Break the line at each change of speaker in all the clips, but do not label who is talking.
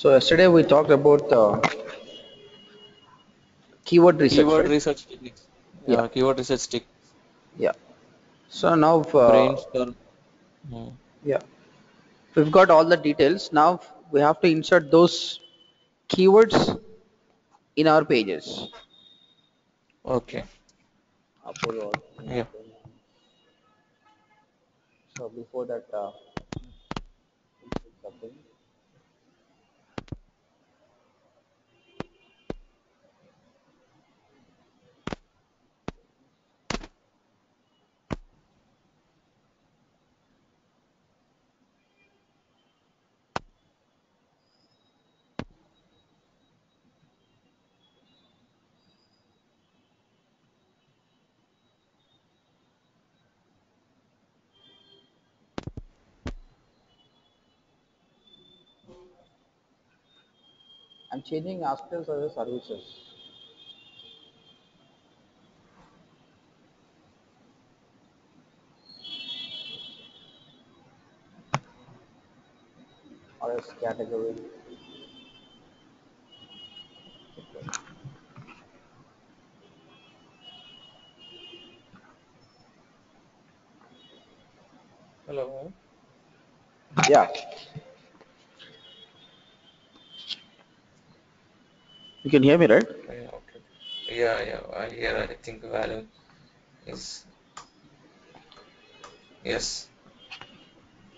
So yesterday we talked about keyword research,
Keyword
right?
research techniques.
Yeah,
Yeah, keyword research techniques.
yeah. So now,
Brainstorm. Hmm.
yeah, we've got all the details. Now we have to insert those keywords in our pages.
Okay.
Apollo.
Yeah.
So before that, something. I'm changing hospitals as a services. Or as category.
Hello.
Yeah, you can hear me, right?
Yeah, okay. Yeah, yeah. I hear. I think value is yes.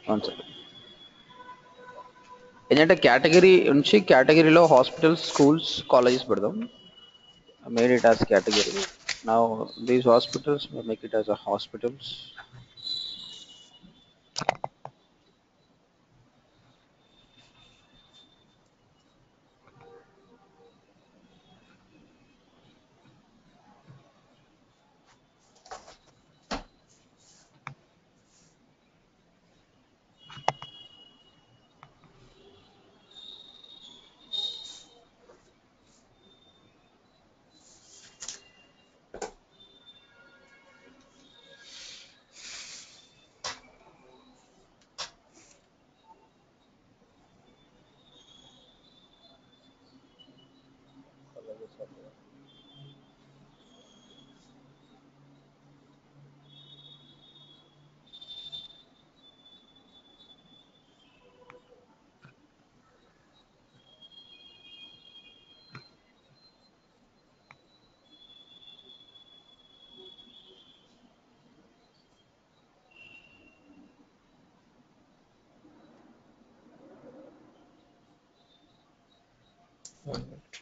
One second. ఏంటంటే category నుంచి కేటగిరీలో hospitals schools colleges పెడదాం. I made it as category. Now these hospitals we make it as a hospitals.
One minute.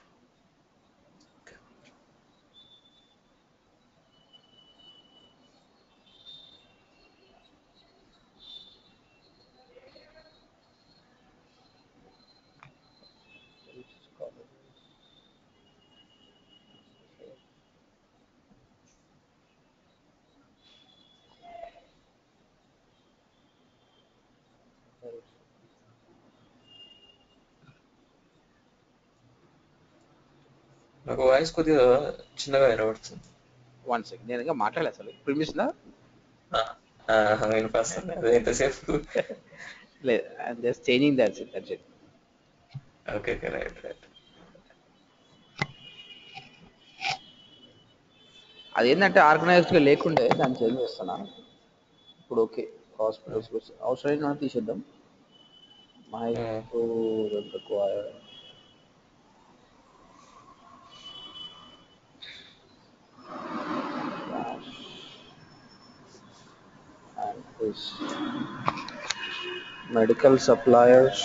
నాకు voice కొద్దిగా చిన్నగా వినబడుతుంది.
One second. నేను ఇంకా మాట్లాడలేదు అసలు ప్రిమిస్లా
ఆ, వినిపిస్తుంది. అదే ఎంతసేపు.
లేదు. I'm just changing that's it.
Okay, okay, right, right.
అదేంటంటే ఆర్గనైజ్డ్గా లేకుండే దాన్ని చేంజ్ చేస్తున్నా. ఇప్పుడు ఓకే. హాస్పిటల్స్ అవసరమైన తీసేద్దాం. Micro require and this medical suppliers,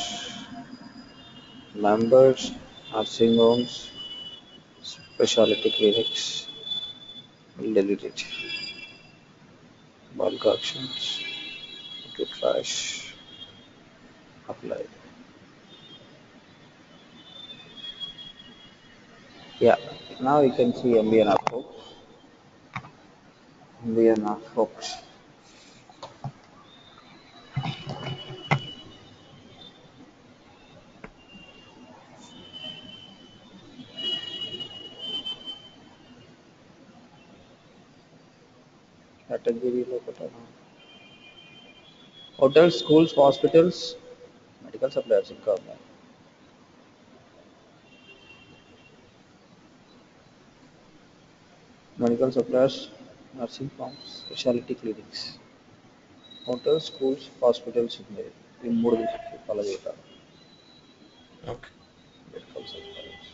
members, nursing homes, specialty clinics, will delete it. Bulk actions, to trash, apply. Yeah, now you can see MBNR folks. MBNR folks. Category hotels, schools, hospitals, medical suppliers ఇంకా ఉన్నాయి. Medical supplies, nursing farms, speciality clinics, hotels, schools, hospitals ఉన్నాయి. ఈ మూడు follow చేయాలి.
Okay.
Medical supplies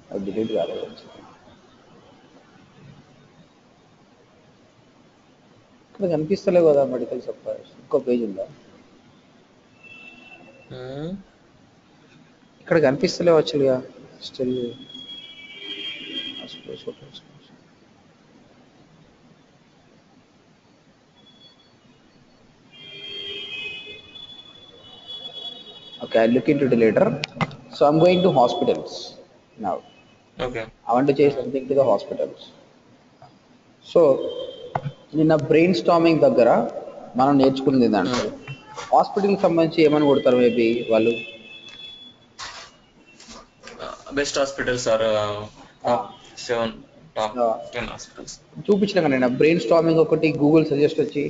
అది delete కాలేదు. ఇక్కడ కనిపిస్తలేవు కదా మెడికల్ సప్లైస్. ఇంకో పేజ్ ఉందా?
మ్మ్.
ఇక్కడ కనిపిస్తలేవు యాక్చువల్గా. Still hospitals, hotels. Okay, I'll look into it later. So I'm going to hospitals now.
Okay.
I want to change something to the hospitals. So నిన్న brain storming దగ్గర మనం నేర్చుకున్నది ఏంటంటే హాస్పిటల్కి సంబంధించి ఏమని కొడతారు మేబీ వాళ్ళు?
Best hospitals or top 7, top 10 hospitals.
చూపించిన కదా నిన్న బ్రెయిన్ స్టామింగ్ ఒకటి గూగుల్ సజెస్ట్ వచ్చి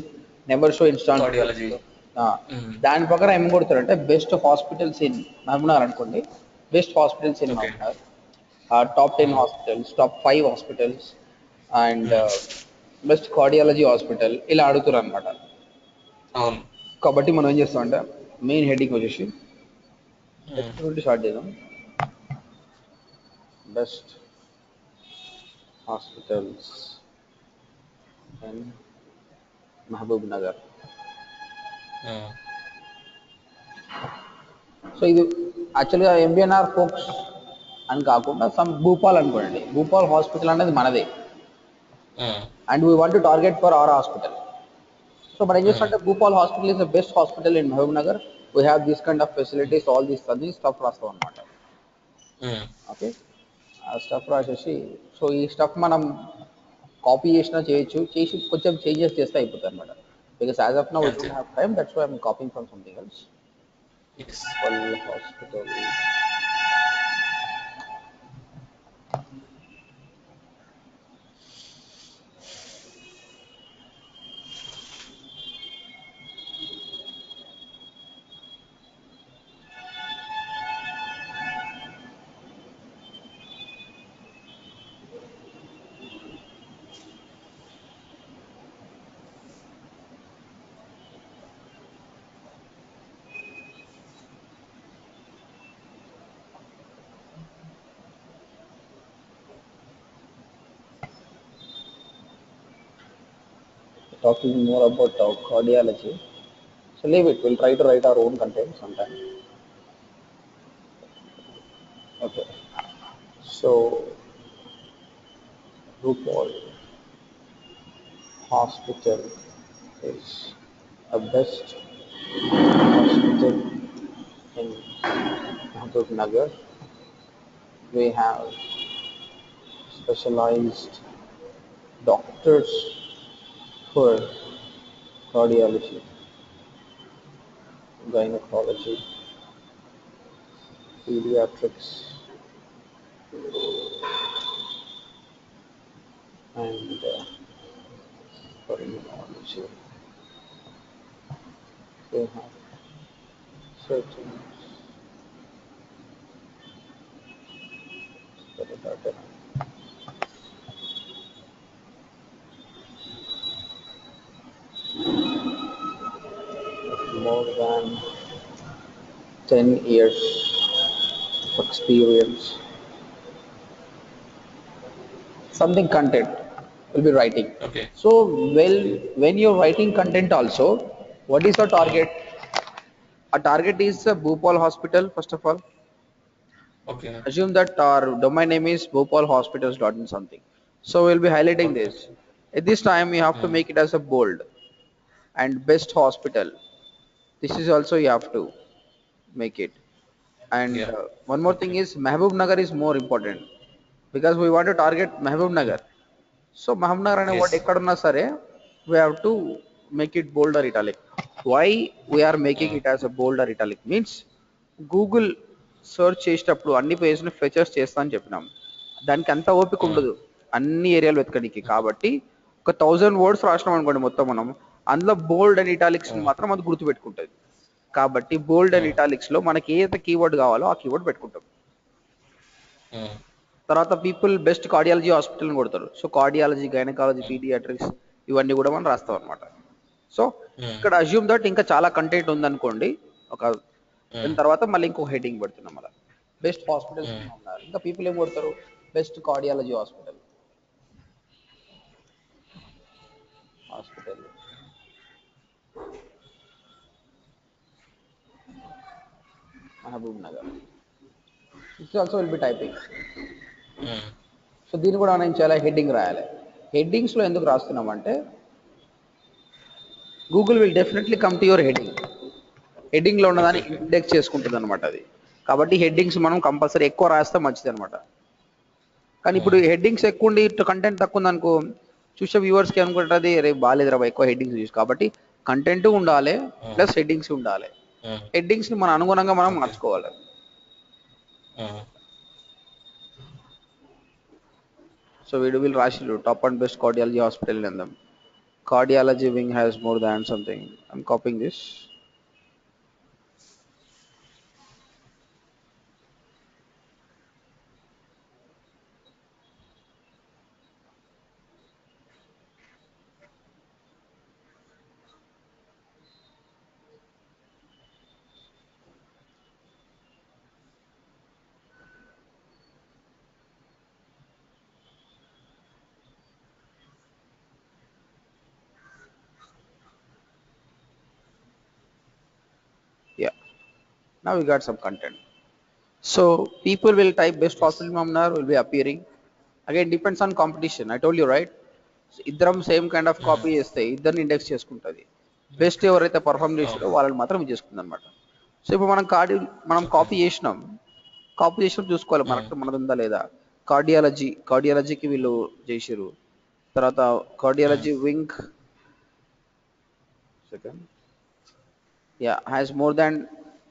నెంబర్ షో ఇన్స్టాంట్.
కార్డియాలజీ.
దాని ప్రకారం ఏం కొడతారంటే బెస్ట్ హాస్పిటల్స్ ఇన్ మహబూబ్నగర్ అనుకోండి, best hospitals in
okay.
Mahabubnagar, top 10 hospitals, top 5 hospitals and best cardiology hospital ఇలా అడుగుతారు అనమాట.
అవును.
కాబట్టి మనం ఏం చేస్తామంటే మెయిన్ హెడ్డింగ్ వచ్చేసి ఎక్కడ నుండి స్టార్ట్ చేద్దాం. Best hospitals in Mahabubnagar. So ఇది యాక్చువల్గా ఎంబీఎన్ఆర్ ఫోక్స్ అని కాకుండా సమ్ భూపాల్ అనుకోండి. భూపాల్ హాస్పిటల్ అనేది మనదే and we want to target for our hospital. So మనం ఏం చేస్తామంటే Bhupal hospital is the best hospital in Mahabubnagar, we have this kind of facilities, all these అన్ని స్టఫ్ రాస్తాం అనమాట. ఓకే, ఆ స్టఫ్ రాసేసి సో ఈ స్టఫ్ మనం కాపీ చేసినా చేయొచ్చు, చేసి కొంచెం చేంజెస్ చేస్తే అయిపోతుంది అనమాట. Because as of now we don't have time, that's why I'm copying from something else. Hospital talking more about cardiology. So leave it. We'll try to write our own content sometime. Okay. So Bhopal Hospital is a best hospital in Mahbub Nagar. We have specialized doctors for cardiology, gynecology, pediatrics, and pulmonology. We have surgeons. More than 10 years of experience. Something content will be writing.
Okay.
So, well, when you're writing content also, what is your target? A target is Bhopal Hospital, first of all.
Okay.
Assume that our domain name is bhopalhospitals.in something. So we'll be highlighting
Okay.
this. At this time, you have to make it as a bold and best hospital. This is also you have to make it. And
Yeah.
one more thing
Okay.
is Mehboob Nagar is more important because we want to target Mehboob Nagar. So Mehboob Nagar and what
Yes.
ekkadunna sare, we have to make it bold or italic. Why we are making it as a bold or italic means Google search చేసేటప్పుడు అన్ని పేజ్ని features చేస్తా అని చెప్పినాం. దానికి అంత ఓపిక ఉండదు అన్ని ఏరియాలు వెతకడానికి. కాబట్టి ఒక 1000 వర్డ్స్ రాసినాం అనుకోండి మొత్తం మనం, అందులో బోల్డ్ అండ్ ఇటాలిక్స్ మాత్రం అది గుర్తుపెట్టుకుంటుంది. కాబట్టి బోల్డ్ అండ్ ఇటాలిక్స్ లో మనకి ఏదైతే కీవర్డ్ కావాలో ఆ కీవర్డ్ పెట్టుకుంటాం. తర్వాత పీపుల్ బెస్ట్ కార్డియాలజీ హాస్పిటల్ కొడతారు. సో కార్డియాలజీ, గైనకాలజీ, పీడియాట్రిక్స్ ఇవన్నీ కూడా మనం రాస్తాం అనమాట. సో ఇక్కడ అజ్యూమ్ దట్ ఇంకా చాలా కంటెంట్ ఉందనుకోండి, ఒక దాని తర్వాత మళ్ళీ ఇంకో హెడ్డింగ్ పెడుతున్నాం అలా బెస్ట్ హాస్పిటల్స్ ఉన్నారు. ఇంకా పీపుల్ ఏం కొడతారు, best cardiology hospital, hospital Mahabubnagar. It's also will be typing. So దీన్ని కూడా మనం చాలా హెడ్డింగ్ రాయాలి. హెడ్డింగ్స్లో ఎందుకు రాస్తున్నామంటే Google will definitely come to your heading. హెడ్డింగ్లో ఉన్నదాన్ని ఇండెక్స్ చేసుకుంటుంది అనమాట అది. కాబట్టి హెడ్డింగ్స్ మనం కంపల్సరీ ఎక్కువ రాస్తే మంచిది అనమాట. కానీ ఇప్పుడు హెడ్డింగ్స్ ఎక్కువ ఉండి కంటెంట్ తక్కువ ఉంది అనుకో, చూసే వ్యూవర్స్కి అనుకుంటుంది రేపు బాగాలేదురా ఎక్కువ హెడ్డింగ్స్ చూసి. కాబట్టి కంటెంట్ ఉండాలి ప్లస్ హెడ్డింగ్స్ ఉండాలి. హెడ్డింగ్స్ని మన అనుగుణంగా మనం మార్చుకోవాలి. సో వీడు వీళ్ళు రాసిరు top and best cardiology hospital in them. Cardiology wing has more than something. I'm copying this. Yeah. Now we got some content. So people will type best hospital Mamnar will be appearing. Again depends on competition. I told you right. ఇద్దరం same kind of copy చేస్తే ఇద్దరిని index చేసుకుంటుంది. Best ఎవరైతే perform చేసారో వాళ్ళని మాత్రం చేసుకుంది అనమాట. సో ఇప్పుడు మనం కాపీ చేసినాం, కాపీ చేసినప్పుడు చూసుకోవాలి మనది ఉందా లేదా. కార్డియాలజీకి వీళ్ళు చేసిరు. తర్వాత cardiology wing second has more than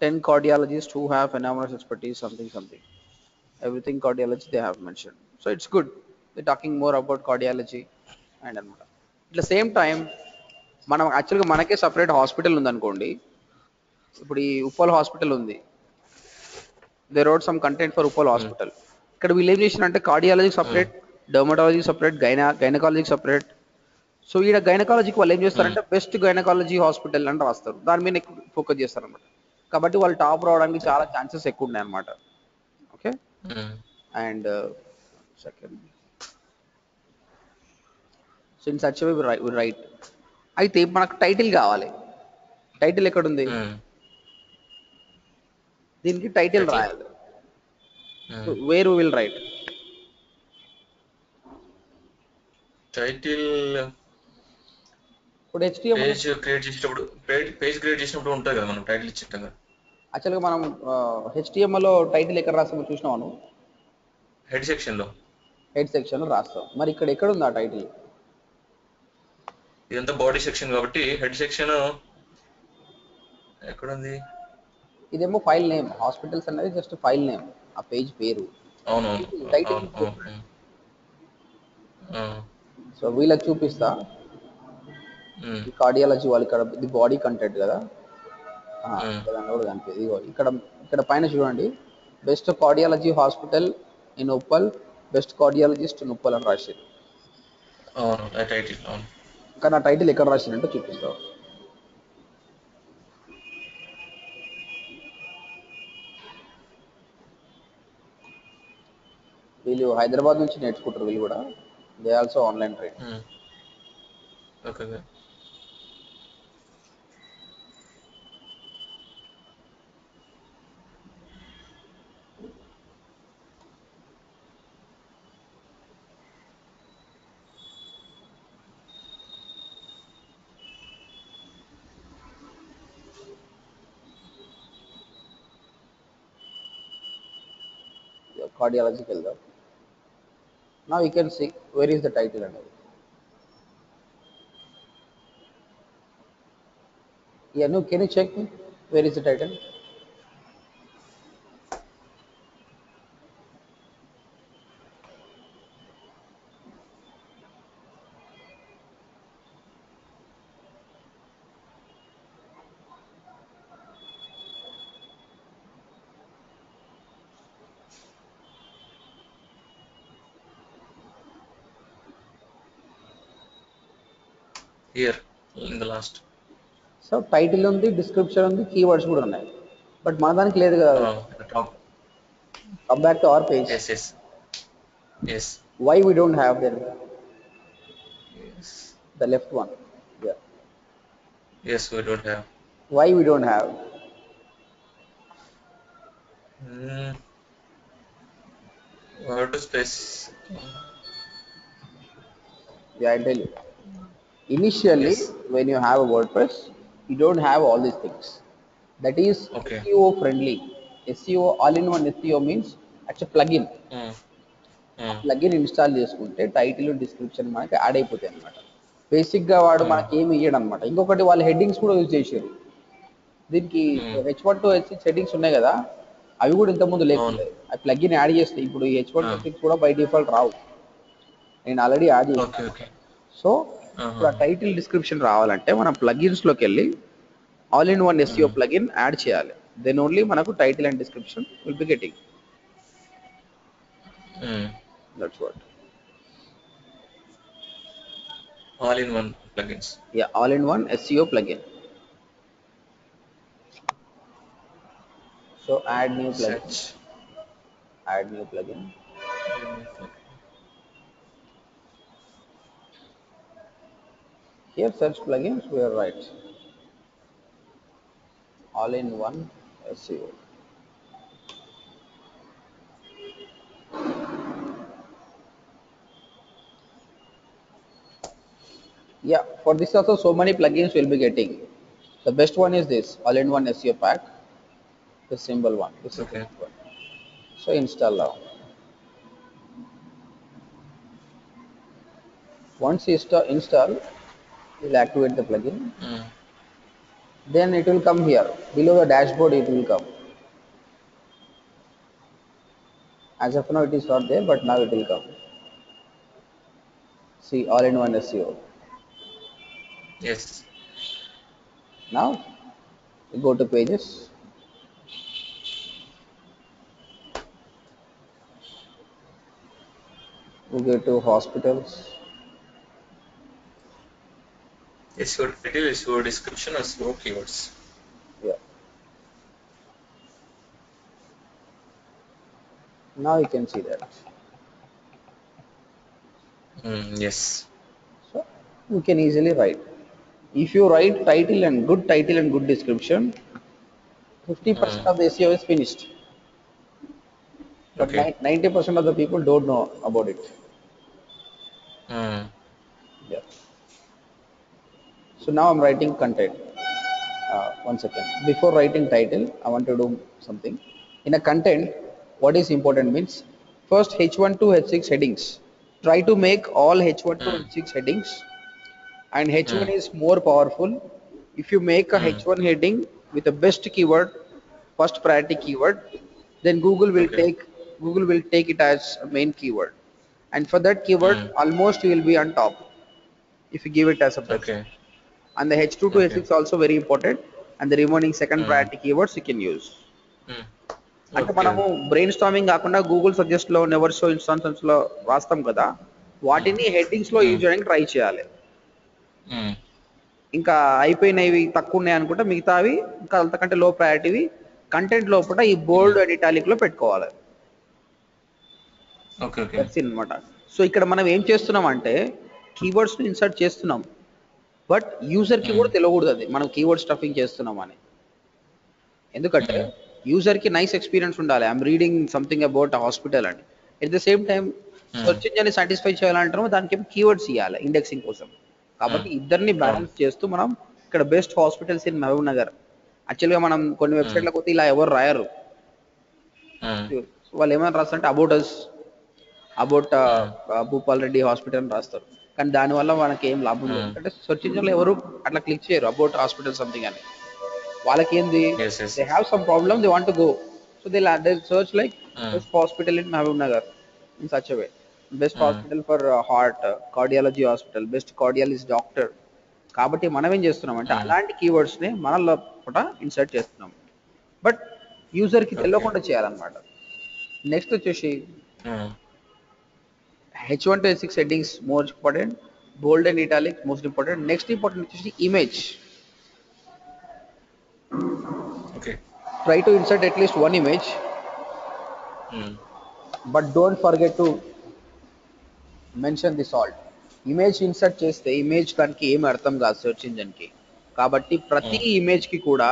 10 cardiologists who have enormous expertise, something. Everything cardiology they have mentioned. So it's good. They're talking more about cardiology and అనమాట. At the same time మనం యాక్చువల్గా మనకే సపరేట్ హాస్పిటల్ ఉందనుకోండి. ఇప్పుడు ఈ Uppal hospital ఉంది, they wrote some content for Uppal hospital. ఇక్కడ వీళ్ళు ఏం చేసినారంటే cardiology separate, dermatology separate, gynaecology separate. So ఈడ గైనకాలజీకి వాళ్ళు ఏం చేస్తారంటే బెస్ట్ గైనకాలజీ హాస్పిటల్ అని రాస్తారు, దాని మీద ఎక్కువ ఫోకస్ చేస్తారు అనమాట. కాబట్టి వాళ్ళు టాప్ రావడానికి చాలా ఛాన్సెస్ ఎక్కువ ఉన్నాయి అనమాట. Okay and second so in such way we write. అయితే మనకు టైటిల్ కావాలి. టైటిల్ ఎక్కడుంది, దీనికి టైటిల్ రాయాలి. Where will write
title.
ఇప్పుడు HTML
పేజ్ క్రియేట్ చేసినప్పుడు ఉంటుంది కదా మనం టైటిల్ ఇచ్చేటాం కదా.
యాక్చువల్గా మనం HTML లో టైటిల్ ఎక్కడ రాస్తామో చూసినాను,
హెడ్ సెక్షన్
లో రాస్తాం. మరి ఇక్కడ ఎక్కడ ఉంది ఆ టైటిల్?
ఇదంతా బాడీ సెక్షన్ కాబట్టి హెడ్ సెక్షన్ ఎక్కడుంది?
ఇదేమో ఫైల్ నేమ్, హాస్పిటల్స్ అనేది జస్ట్ ఫైల్ నేమ్, ఆ పేజ్ పేరు. టైటిల్ సో వీళ్ళకి చూపిస్తా. ఈ కార్డియాలజీ వాళ్ళు ఇక్కడ ఇది బాడీ కంటెంట్ కదా, కూడా కనిపిస్తుంది. ఇక్కడ పైన చూడండి, best cardiology hospital in Uppal, best cardiologist in Uppal అని రాశారు. ఇంకా నా టైటిల్ ఎక్కడ రాసిందంటే చూపిస్తావు. వీళ్ళు హైదరాబాద్ నుంచి నేర్చుకుంటారు, వీళ్ళు కూడా దే ఆల్సో ఆన్లైన్ ట్రైన్. కార్డియాలజీకి వెళ్దాం. Now you can see where is the title అనేది. Yeah, no, can you check me where is the title?
Here in the last.
So title ఉంది, డిస్క్రిప్షన్ ఉంది, కీవర్డ్స్ కూడా ఉన్నాయి. బట్ మన దానికి లేదు కదా.
The top.
Come back to our page.
Yes, yes, yes,
Why we don't have them?
yes,
The left one. Yeah.
yes. We don't have.
Why we don't have?
Hmm. What is space?
Yeah, I tell you. Initially,
Yes.
when you have a WordPress, you don't have all these things. That is
Okay.
SEO friendly. SEO, all-in-one SEO means it's a plugin.
Hmm.
ఆ
Hmm.
Plugin install చేసుకుంటే title description మనకి add అయిపోతాయి అనమాట. బేసిక్గా వాడు
Hmm.
మనకి ఏమి ఇయ్యడు అనమాట. ఇంకొకటి వాళ్ళు హెడ్డింగ్స్ కూడా యూజ్ చేశారు దీనికి.
Hmm.
H1 to H6 headings ఉన్నాయి కదా, అవి కూడా ఇంతకుముందు
అవును.
లేకుండే. ఆ ప్లగిన్ యాడ్ చేస్తే ఇప్పుడు ఈ H1 to
Ah.
H6 కూడా బై డిఫాల్ట్ రావు. నేను ఆల్రెడీ యాడ్
Okay,
చేశాను.
okay.
సో ఇప్పుడు
Uh-huh.
ఆ టైటిల్ డిస్క్రిప్షన్ రావాలంటే మనం ప్లగిన్స్లోకి వెళ్ళి all in one SEO
Hmm.
Plugin add చేయాలి. దెన్ ఓన్లీ మనకు title and description will be getting.
Hmm.
That's what.
All-in-one plugins.
Yeah, all in one SEO plugin. So add new plugin.
Search.
Add new plugin.
Add new plugin.
Here search plugins, we are right. All in one SEO. Yeah, for this also so many plugins will be getting. The best one is this all in one SEO pack. The symbol one. This is the
Okay.
best one. So install now. Once you install, you will activate the plugin.
Hmm.
Then it will come here. Below the dashboard it will come. As of now it is not there, but now it will come. See, all in one SEO.
Yes.
Now you go to pages. We go to hospitals.
SEO title, SEO description, SEO keywords.
Yeah. Now you can see that.
Yes.
So you can easily write. If you write title and good description, 50%
Hmm.
of the SEO is finished. But
Okay.
90% of the people don't know about it.
Hmm.
Yeah. So now I'm writing content. One second. Before writing title, I want to do something. In a content, what is important means first H1 to H6 headings. Try to make all H1 to
Hmm.
H6 headings, and H1
Hmm.
is more powerful. If you make a
Hmm.
H1 heading with the best keyword, first priority keyword, then
Okay.
Google will take it as a main keyword, and for that keyword
Hmm.
almost you will be on top if you give it as a best.
Okay.
And the H2 to
Okay.
H6 also very important, and the remaining second
Hmm.
priority keywords you can use.
Hmm.
అంటే
Okay.
మనము brain storming కాకుండా Google suggest లో never show instances లో రాస్తాం కదా,
Hmm.
వాటిని headings లో
Hmm.
Use చేయడానికి ట్రై చేయాలి.
Hmm.
ఇంకా అయిపోయినవి తక్కువ ఉన్నాయి అనుకుంటే మిగతావి ఇంకా అంతకంటే లో ప్రయారిటీవి కంటెంట్ లోపల ఈ
Hmm.
బోల్డ్ అండ్ ఇటాలిక్ లో పెట్టుకోవాలి.
Okay. Okay.
దట్స్ అనమాట. సో ఇక్కడ మనం ఏం చేస్తున్నాం అంటే కీవర్డ్స్ ని ఇన్సర్ట్ చేస్తున్నాం, బట్ యూజర్ కి
Hmm.
కూడా తెలియకూడదు అది మనం కీవర్డ్ స్టఫింగ్ చేస్తున్నాం అని. ఎందుకంటే
Hmm.
యూజర్ కి నైస్ ఎక్స్పీరియన్స్ ఉండాలి. I'm reading something about hospital అని. At the same time
Hmm.
Search engine satisfy చేయాలంటారు, దానికి కీవర్డ్స్ ఇవ్వాలి ఇండెక్సింగ్ కోసం.
Hmm.
కాబట్టి ఇద్దరిని
అవును.
బ్యాలెన్స్ చేస్తూ మనం ఇక్కడ best hospitals in Mahabubnagar. యాక్చువల్గా మనం కొన్ని
Hmm.
వెబ్సైట్లకు పోతే ఇలా ఎవరు రాయరు.
Hmm.
వాళ్ళు ఏమైనా రాస్తారంటే about us, about
Hmm.
Bhupal Reddy hospital అని రాస్తారు. కానీ దానివల్ల మనకి ఏం లాభం లేదు,
Hmm.
ఎందుకంటే సెర్చ్ ఇంజిన్లో ఎవరు అట్లా క్లిక్ చేయరు అబౌట్ హాస్పిటల్ సంథింగ్ అని. వాళ్ళకి ఏంది,
Yes. Yes.
They
Yes.
Have some problem, they want to go. So they search like
Hmm.
Best hospital in Mahabubnagar in such way. Best
Hmm.
Hospital for heart, cardiology hospital, best cardiologist doctor. కాబట్టి మనం ఏం చేస్తున్నాం అంటే
Hmm.
అలాంటి కీవర్డ్స్ని మన లోపల insert చేస్తున్నాం, but యూజర్కి
Okay.
తెలియకుండా చేయాలన్నమాట. నెక్స్ట్ వచ్చేసి
Hmm.
H1 to H6 headings more important. bold and italic most important. Next important వచ్చేసి image.
Okay.
Try to insert at least one image, but don't forget to mention the salt. Image insert చేస్తే image దానికి ఏమి అర్థం కాదు search engine కి. కాబట్టి ప్రతి image కి కూడా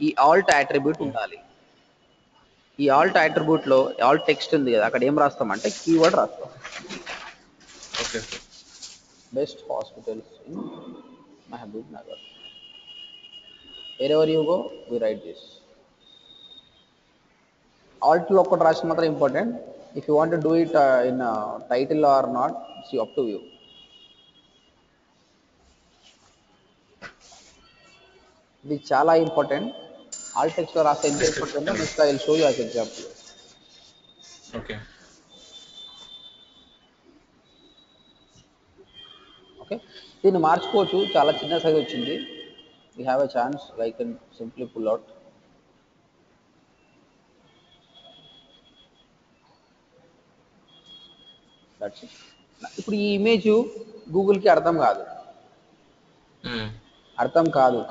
ఈ ఆల్ట్ అట్రిబ్యూట్ ఉండాలి. ఈ ఆల్ట్ అట్రిబ్యూట్ లో ఆల్ట్ టెక్స్ట్ ఉంది కదా, అక్కడ ఏం రాస్తాం అంటే కీవర్డ్ రాస్తాం.
Okay.
Best hospitals in Mahabubnagar. wherever you go we write this. alt లో ఒకటి రాసిన మాత్రం important. If you want to do it in title or not, it's up to you. ఇది చాలా ఇంపార్టెంట్. ఆల్ టెక్స్ట్ లో రాస్తే ఎంత important next I will show you as example.
Okay.
Okay, దీన్ని మార్చుకోవచ్చు. చాలా చిన్న సైజ్ వచ్చింది. We have a chance, I can simply pull out. That's it. ఇప్పుడు ఈ ఇమేజ్ గూగుల్కి అర్థం కాదు.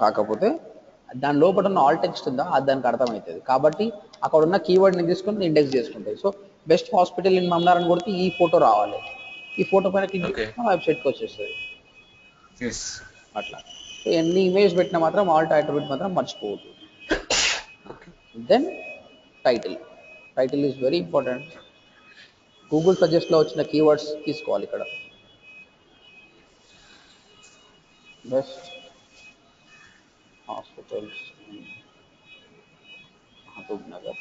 కాకపోతే దాని లోపల ఉన్న ఆల్ టెక్స్ట్ ఉందా అది దానికి అర్థమవుతుంది. కాబట్టి అక్కడ ఉన్న కీవర్డ్ని తీసుకొని ఇండెక్స్ చేసుకుంటుంది. సో బెస్ట్ హాస్పిటల్ ఇన్ మమ్నార్ అని కొడితే ఈ ఫోటో రావాలి. ఈ ఫోటో పైన క్లిక్ చేస్తే వెబ్సైట్కి వచ్చేస్తుంది. అట్లా. సో ఎన్ని ఇమేజ్ పెట్టినా మాత్రం ఆల్ట్ అట్రిబ్యూట్ మాత్రం మర్చిపోవద్దు. Then title is very important. Google సజెస్ట్లో వచ్చిన కీవర్డ్స్ తీసుకోవాలి ఇక్కడ. Best hospitals in Mahabubnagar.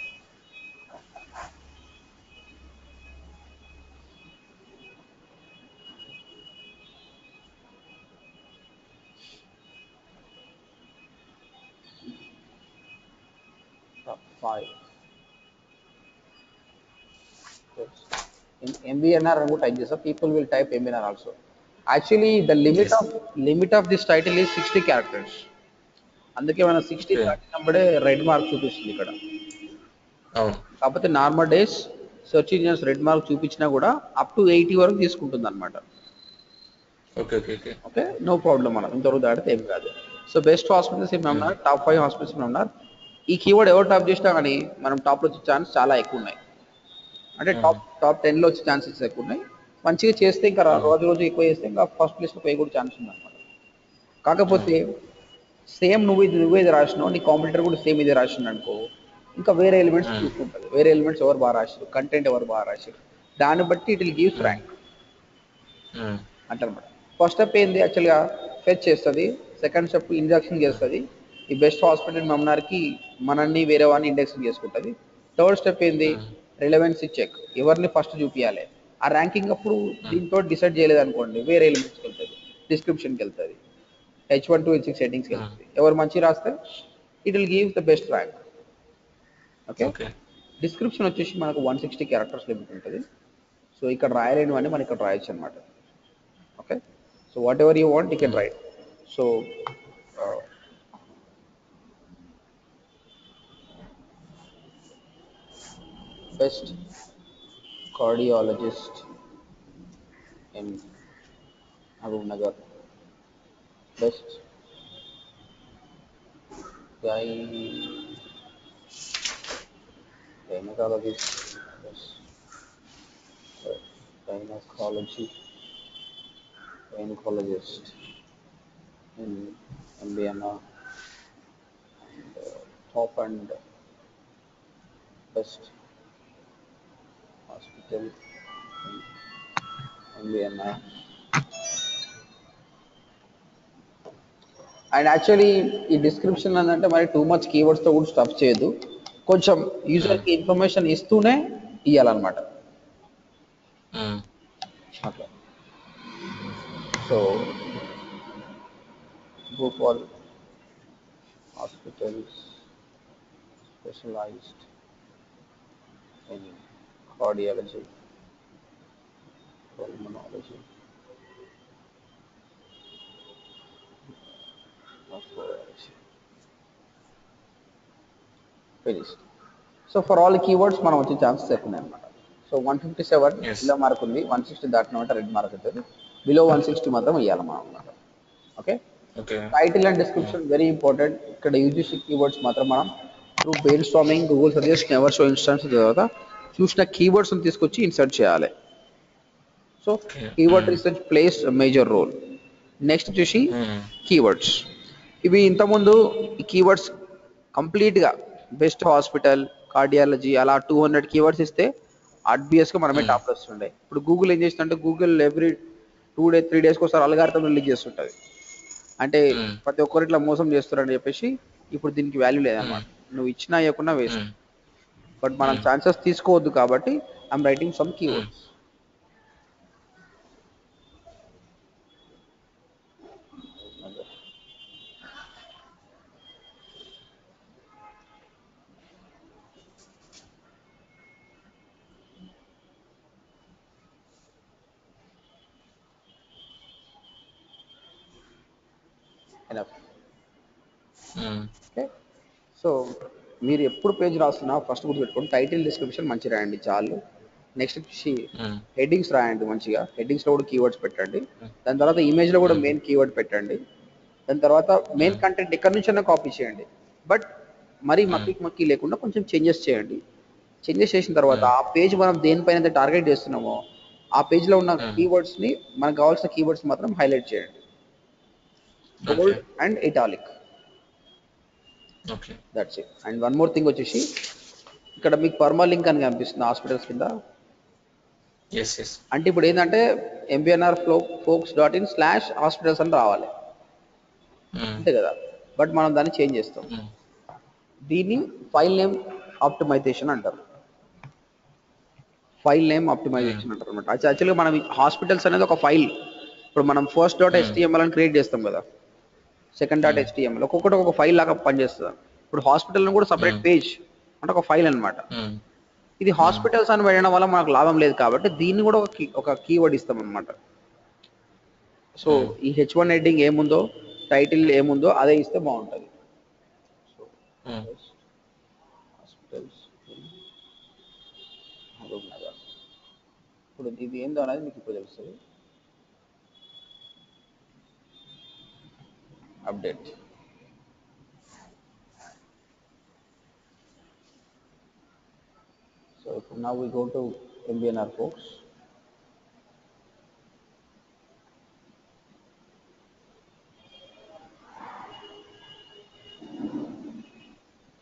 Top 5. Yes. In MBNR and type this, people will type MBNR also. Actually, the limit of this title is 60 characters. అందుకే మనం 60 దాటినప్పుడే red mark చూపిస్తుంది ఇక్కడ. కాకపోతే normal days search engines red mark చూపించినా కూడా up to 80 వరకు తీసుకుంటుంది అనమాట. ఓకే, నో ప్రాబ్లం. మనం ఇంతవరకు దాటితే ఏం కాదు. సో బెస్ట్ హాస్పిటల్స్ ఏమి ఉన్నారు, టాప్ 5 హాస్పిటల్స్ ఏమి ఉన్నారు. ఈ కీవర్డ్ ఎవరు టాప్ చేసినా కానీ మనం టాప్లో వచ్చే ఛాన్స్ చాలా ఎక్కువ ఉన్నాయి. అంటే టాప్ 10లో వచ్చే ఛాన్సెస్ ఎక్కువ ఉన్నాయి. మంచిగా చేస్తే ఇంకా రోజు ఎక్కువ చేస్తే ఇంకా ఫస్ట్ ప్లేస్లో పోయి కూడా ఛాన్స్ ఉంది అనమాట. కాకపోతే సేమ్ నువ్వు ఇది రాసినావు, నీ కాంపిటీటర్ కూడా సేమ్ ఇది రాసిండు అనుకో, ఇంకా వేరే ఎలిమెంట్స్ చూసుకుంటుంది. వేరే ఎలిమెంట్స్ ఎవరు బాగా రాశారు, కంటెంట్ ఎవరు బాగా రాశారు, దాన్ని బట్టి ఇట్ విల్ గివ్స్ ర్యాంక్ అంటనమాట. ఫస్ట్ స్టెప్ ఏంది, యాక్చువల్గా ఫెచ్ చేస్తుంది. సెకండ్ స్టెప్ ఇంజెక్షన్ చేస్తుంది. ఈ బెస్ట్ హాస్పిటల్ మమ్నార్కి మనల్ని వేరే వాడిని ఇండెక్సింగ్ చేసుకుంటుంది. థర్డ్ స్టెప్ ఏంది, రిలవెన్సీ చెక్. ఎవరిని ఫస్ట్ చూపించాలి. ఆ ర్యాంకింగ్ అప్పుడు దీంతో డిసైడ్ చేయలేదు అనుకోండి, వేరే ఎలిమెంట్స్కి వెళ్తుంది, డిస్క్రిప్షన్కి వెళ్తుంది, H1 to H6 సెట్టింగ్స్కి వెళ్తుంది. ఎవరు మంచి రాస్తే it will give the best rank. Okay, description వచ్చేసి మనకు 160 క్యారెక్టర్స్ లిమిట్ ఉంటుంది. సో ఇక్కడ రాయలేనివన్నీ మనం ఇక్కడ రాయొచ్చు అనమాట. Okay, so whatever you want you can write. So best cardiologist in Mahabubnagar, best gynecologist, gynecologist in MBNR, and top and best hospital in MBNR. And actually ఈ description అంటే మరి too much కీవర్డ్స్తో కూడా stuff చేయదు. కొంచెం యూజర్కి information ఇస్తూనే ఇవ్వాలన్నమాట. అట్లా. So Bhupal hospitals specialized in cardiology, pulmonology, finished. So for all keywords మనం వచ్చే ఛాన్సెస్ ఎక్కువ ఉన్నాయి అనమాట. సో 157 ఇలా మార్క్ ఉంది, 160 దాటిన రెడ్ మార్క్ అవుతుంది. బిలో 160 మాత్రం ఇవ్వాలి మనం అన్నమాట. Okay,
okay.
Title and description very important. ఇక్కడ యూజీసీ కీవర్డ్స్ మాత్రం మనం through brainstorming, Google suggest, never show instance తర్వాత చూసిన కీవర్డ్స్ని తీసుకొచ్చి ఇన్సర్ట్ చేయాలి. So
okay.
Keyword research plays major role. Next వచ్చేసి కీవర్డ్స్. ఇవి ఇంతకుముందు ఈ కీవర్డ్స్ కంప్లీట్గా బెస్ట్ హాస్పిటల్, కార్డియాలజీ అలా 200 కీవర్డ్స్ ఇస్తే ఆబ్వియస్గా మనమే టాప్లో వస్తుండే. ఇప్పుడు గూగుల్ ఏం చేస్తుందంటే గూగుల్ ఎవ్రీ 2 days 3 days ఒకసారి అల్గారిథం రిలీజ్ చేస్తుంటుంది. అంటే ప్రతి ఒక్కరు ఇట్లా మోసం చేస్తారని చెప్పేసి ఇప్పుడు దీనికి వాల్యూ లేదన్నమాట. నువ్వు ఇచ్చినా ఇవ్వకుండా వేస్ట్. బట్ మనం ఛాన్సెస్ తీసుకోవద్దు కాబట్టి I'm writing some keywords. Okay, so మీరు ఎప్పుడు పేజ్ రాస్తున్నా ఫస్ట్ గుర్తుపెట్టుకోండి టైటిల్, డిస్క్రిప్షన్ మంచి రాయండి చాలు. నెక్స్ట్ వచ్చి హెడ్డింగ్స్ రాయండి మంచిగా. హెడ్డింగ్స్లో కూడా కీవర్డ్స్ పెట్టండి. దాని తర్వాత ఇమేజ్లో కూడా మెయిన్ కీవర్డ్ పెట్టండి. దాని తర్వాత మెయిన్ కంటెంట్ ఎక్కడి నుంచైనా కాపీ చేయండి. బట్ మరీ మక్కి లేకుండా కొంచెం చేంజెస్ చేయండి. చేంజెస్ చేసిన తర్వాత ఆ పేజ్ మనం దేనిపైన టార్గెట్ చేస్తున్నామో ఆ పేజ్లో ఉన్న కీవర్డ్స్ని మనకు కావాల్సిన కీవర్డ్స్ మాత్రం హైలైట్ చేయండి. Bold and italic. That's it. And one more thing వచ్చేసి ఇక్కడ మీకు పర్మా లింక్ అని కనిపిస్తుంది హాస్పిటల్స్ కింద. అంటే ఇప్పుడు ఏంటంటే mbnrfolks.in/hospitals అని రావాలి అంతే కదా. బట్ మనం దాన్ని చేంజ్ చేస్తాం. దీన్ని ఫైల్ నేమ్ ఆప్టిమైజేషన్ అంటారు. ఫైల్ నేమ్ ఆప్టిమైజేషన్ అంటారు అనమాట. యాక్చువల్గా మనం హాస్పిటల్స్ అనేది ఒక ఫైల్. ఇప్పుడు మనం first.html అని క్రియేట్ చేస్తాం కదా, second.html ఒక్కొక్కటి ఒక ఫైల్ లాగా పనిచేస్తుంది. ఇప్పుడు హాస్పిటల్ కూడా సపరేట్ పేజ్ అంటే ఒక ఫైల్ అనమాట. ఇది హాస్పిటల్స్ అని పెట్టడం వల్ల మనకు లాభం లేదు కాబట్టి దీన్ని కూడా ఒక కీవర్డ్ ఇస్తాం అనమాట. సో ఈ H1 హెడ్డింగ్ ఏముందో, టైటిల్ ఏముందో అదే ఇస్తే బాగుంటుంది. సో హాస్పిటల్స్ ఇప్పుడు ఇది ఏందో అనేది మీకు ఇప్పుడు తెలుస్తుంది. Update. So now we go to MBNR folks.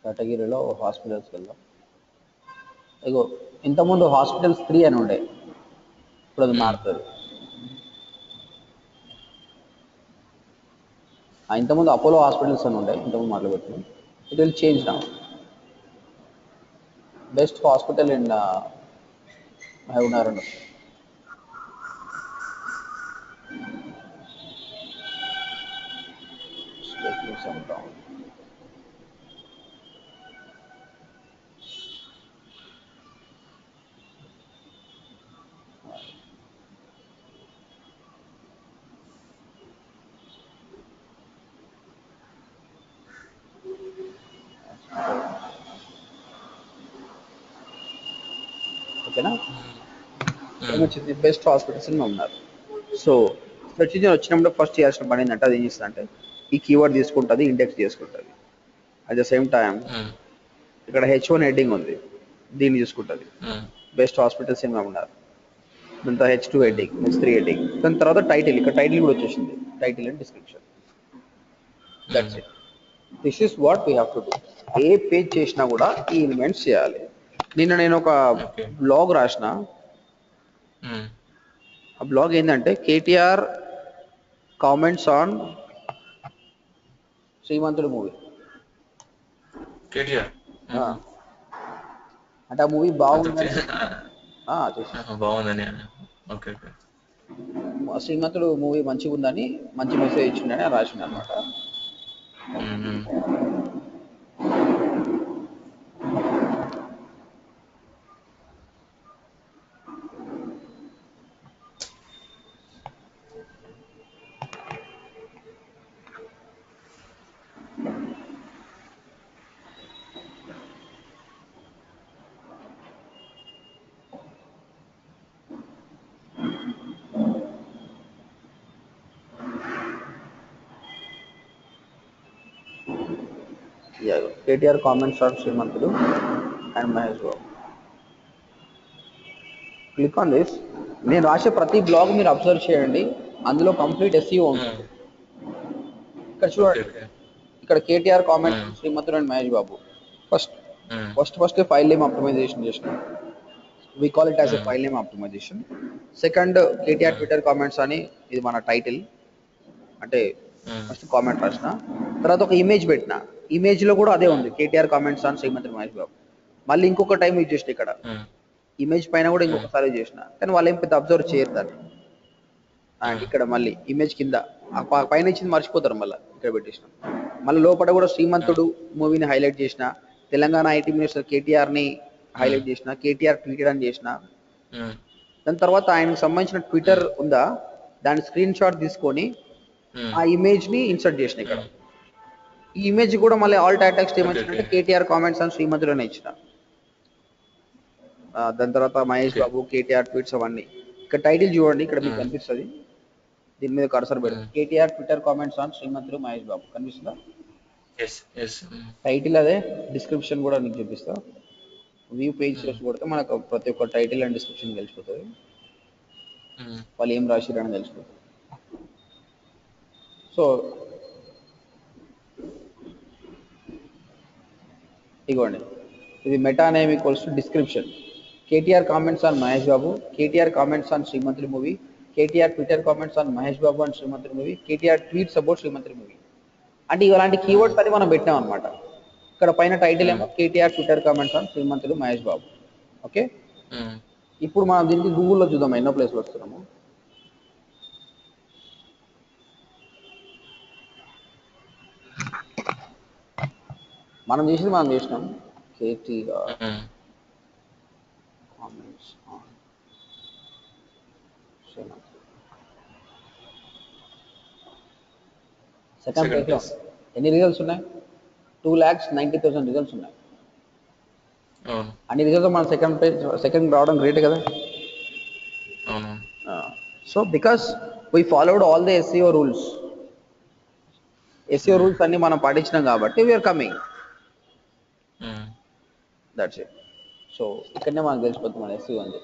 కేటగిరీలో హాస్పిటల్స్కి వెళ్దాం. ఇగో ఇంతకుముందు హాస్పిటల్స్ 3 అని ఉండే, ఇప్పుడు అది మారుతుంది. ఇంతకుముందు అపోలో హాస్పిటల్స్ అని ఉండే, ఇంతకుముందు మాట్లాడుతున్నాం. It will change now. Best hospital in Mahabubnagar. ఓకేనా, ఏమొచ్చింది బెస్ట్ హాస్పిటల్స్ అని ఉన్నారు. సో ప్రొసీజర్ వచ్చినప్పుడు ఫస్ట్ చేయాల్సిన పని ఏంటంటే అది ఏం చేస్తుంది అంటే ఈ కీవర్డ్ తీసుకుంటుంది, ఇండెక్స్ చేసుకుంటుంది. అట్ ద సేమ్ టైం ఇక్కడ H1 హెడ్డింగ్ ఉంది, దీన్ని చూసుకుంటుంది. బెస్ట్ హాస్పిటల్స్ ఇన్ ఉన్నారు. దాని తర్వాత H2 హెడ్డింగ్, H3 హెడ్డింగ్, దాని తర్వాత టైటిల్. ఇక్కడ టైటిల్ కూడా వచ్చేసింది, title and description. That's it. This is what we have to do. A page చేసినా కూడా ఈ ఎలిమెంట్స్ చేయాలి. నిన్న నేను ఒక బ్లాగ్ రాసిన. ఆ బ్లాగ్ ఏంటంటే KTR comments on Srimanthudu movie. అంటే ఆ మూవీ బాగుందని శ్రీమంతుడు మూవీ మంచిగా ఉందని మంచి మెసేజ్ ఇచ్చిండని రాసింది అనమాట. KTR comments on Srimanthudu and Mahesh Babu. Click on this. నేను రాసే ప్రతి బ్లాగ్ మీరు అబ్జర్వ్ చేయండి, అందులో కంప్లీట్ ఎస్ఈఓ ఉంటుంది. ఇక్కడ చూడండి, ఇక్కడ KTR comments Srimanthudu and Mahesh Babu. First file name optimization చేసినాం. we call it as a file name optimization. Second, KTR Twitter comments అని, ఇది మన టైటిల్. అంటే ఫస్ట్ కామెంట్ రాసిన తర్వాత ఒక ఇమేజ్ పెట్టిన, ఇమేజ్ లో కూడా అదే ఉంది, కేటీఆర్ కామెంట్స్ ఆన్ శ్రీమంతుడు మహేష్ బాబు. మళ్ళీ ఇంకొక టైం యూజ్ చేసిన, ఇక్కడ ఇమేజ్ పైన కూడా ఇంకొకసారి చేసిన, కానీ వాళ్ళు ఏం పెద్ద అబ్జర్వ్ చేయరు దాన్ని. అండ్ ఇక్కడ మళ్ళీ ఇమేజ్ కింద పైన ఇచ్చింది మర్చిపోతారు, మళ్ళీ ఇక్కడ పెట్టేసిన. మళ్ళీ లోపల కూడా శ్రీమంతుడు మూవీని హైలైట్ చేసిన, తెలంగాణ ఐటీ మినిస్టర్ కేటీఆర్ ని హైలైట్ చేసిన, కేటీఆర్ ట్వీటెడ్ అని చేసిన. దాని తర్వాత ఆయనకు సంబంధించిన ట్విట్టర్ ఉందా, దాని స్క్రీన్ షాట్ తీసుకొని ఆ ఇమేజ్ ని ఇన్సర్ట్ చేసిన ఇక్కడ. ఈ ఇమేజ్ కూడా మళ్ళీ ఆల్ టెక్స్ట్ ఏమంటే కేటీఆర్ కామెంట్స్ అని శ్రీమంతుడు అని ఇచ్చిన. దాని తర్వాత మహేష్ బాబు కేటీఆర్ ట్వీట్స్ అవన్నీ. ఇక్కడ టైటిల్ చూడండి, ఇక్కడ మీకు కనిపిస్తుంది, దీని మీద కర్సర్ పెడతాం, కేటీఆర్ ట్విట్టర్ కామెంట్స్ ఆన్ శ్రీమంతుడు మహేష్ బాబు కనిపిస్తుందా? టైటిల్ అదే, డిస్క్రిప్షన్ కూడా మీకు చూపిస్తా. వ్యూ పేజ్ చేసి కొడితే మనకు ప్రతి ఒక్క టైటిల్ అండ్ డిస్క్రిప్షన్ తెలిసిపోతుంది, వాళ్ళు ఏం రాసిరని తెలిసిపోతుంది. సో ఇగోండి, ఇది meta name equals to description. KTR comments on Mahesh Babu, KTR comments on Srimanthudu movie, KTR Twitter comments on Mahesh Babu and Srimanthudu movie, KTR tweets about Srimanthudu movie. అంటే ఇలాంటి కీవర్డ్స్ అది మనం పెట్టాం అనమాట. ఇక్కడ పైన టైటిల్ ఏమో KTR Twitter comments on Srimanthudu Mahesh Babu. Okay, ఇప్పుడు మనం దీనికి గూగుల్లో చూద్దాం ఎన్నో ప్లేస్లో వస్తున్నాము. మనం చేసింది మనం చేసినాం, KTR comments on Srimanthudu. Second పేజ్లో ఎన్ని రిజల్ట్స్ ఉన్నాయి? 2,90,000 రిజల్ట్స్ ఉన్నాయి. అన్ని రిజల్ట్స్ మన సెకండ్ రావడం గ్రేట్ కదా. So because we followed all the SEO rules, SEO rules అన్ని మనం పాటించినాం కాబట్టి we are coming, that's it. So ఇక్కడనే మనకు తెలిసిపోతుంది మన ఎస్ఈఓ అని.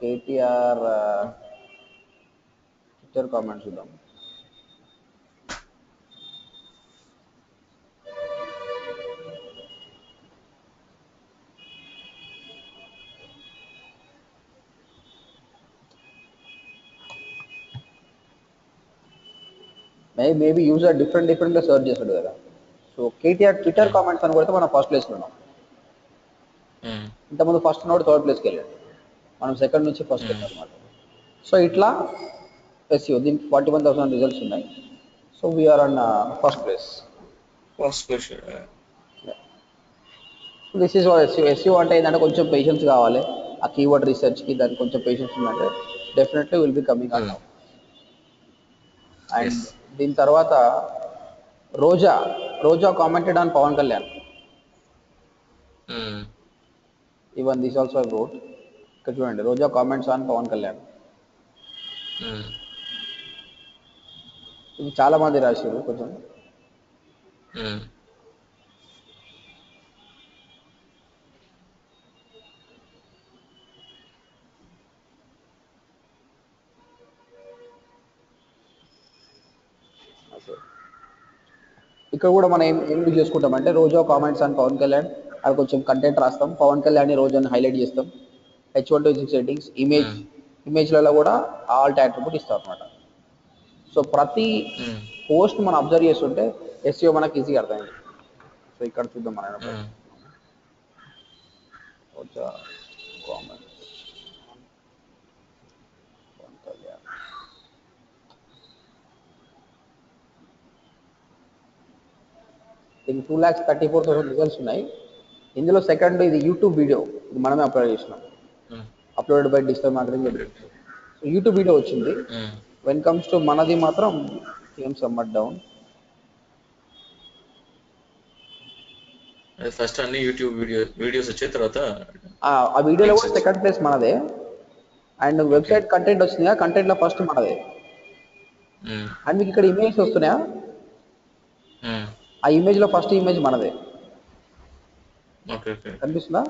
కేటీఆర్ ట్విట్టర్ కామెంట్స్ చూద్దాం. మేబీ యూజర్ డిఫరెంట్గా సర్చ్ చేస్తాడు కదా. సో కేటీఆర్ ట్విట్టర్ కామెంట్స్ అని కొడితే మనం ఫస్ట్ ప్లేస్లో ఉన్నాం. ఇంతకుముందు ఫస్ట్ ఉన్నవాడు థర్డ్ ప్లేస్కి వెళ్ళాడు, మనం సెకండ్ నుంచి ఫస్ట్ వెళ్ళాం అనమాట. సో ఇట్లా ఎస్ఈఓ దీనికి 41,000 రిజల్ట్స్ ఉన్నాయి. So we are on first place. This is what SEO. SEO అంటే ఏంటంటే కొంచెం పేషెన్స్ కావాలి, ఆ కీవర్డ్ రీసెర్చ్కి దానికి కొంచెం పేషెన్స్ ఉందంటే definitely will be coming on. And దీని తర్వాత Roja commented on Pawan Kalyan. Even this also I wrote. ఇక్కడ చూడండి, రోజా కామెంట్స్ ఆన్ పవన్ కళ్యాణ్. ఇది చాలా మంది రాశారు కొంచెం. ఇక్కడ కూడా మనం ఏం చేసుకుంటామంటే రోజా కామెంట్స్ ఆన్ పవన్ కళ్యాణ్, అది కొంచెం కంటెంట్ రాస్తాం, పవన్ కళ్యాణ్ రోజాని హైలైట్ చేస్తాం, H126 సెట్టింగ్స్, ఇమేజ్లలో కూడా ఆల్ట్ అట్రిబ్యూట్ ఇస్తాం అనమాట. సో ప్రతి పోస్ట్ మనం అబ్జర్వ్ చేస్తుంటే ఎస్ఈఓ మనకి ఈజీగా అర్థమైంది. సో ఇక్కడ చూద్దాం మన రోజా కామెంట్స్ పవన్ కళ్యాణ్. దీనికి 2,34,000 రిజల్ట్స్ ఉన్నాయి. ఇందులో సెకండ్ ఇది యూట్యూబ్ వీడియో, ఇది మనమే అప్లోడ్ చేసినాం, uploaded by digital marketing. YouTube video వచ్చింది. వెన్ కమ్స్ టు మనది మాత్రం ఏం సమ్మట్ డౌన్.
ఫస్ట్ అన్ని యూట్యూబ్ వీడియోస్ వచ్చిన తర్వాత
ఆ వీడియోలో కూడా సెకండ్ ప్లేస్ మనదే. అండ్ వెబ్సైట్ కంటెంట్ వచ్చింది, కంటెంట్ లో ఫస్ట్ మనదే. అండ్ మీకు ఇక్కడ ఇమేజ్ వస్తున్నాయా, ఆ ఇమేజ్ లో ఫస్ట్ ఇమేజ్ మనదే.
Okay okay.
కనిపిస్తుందా?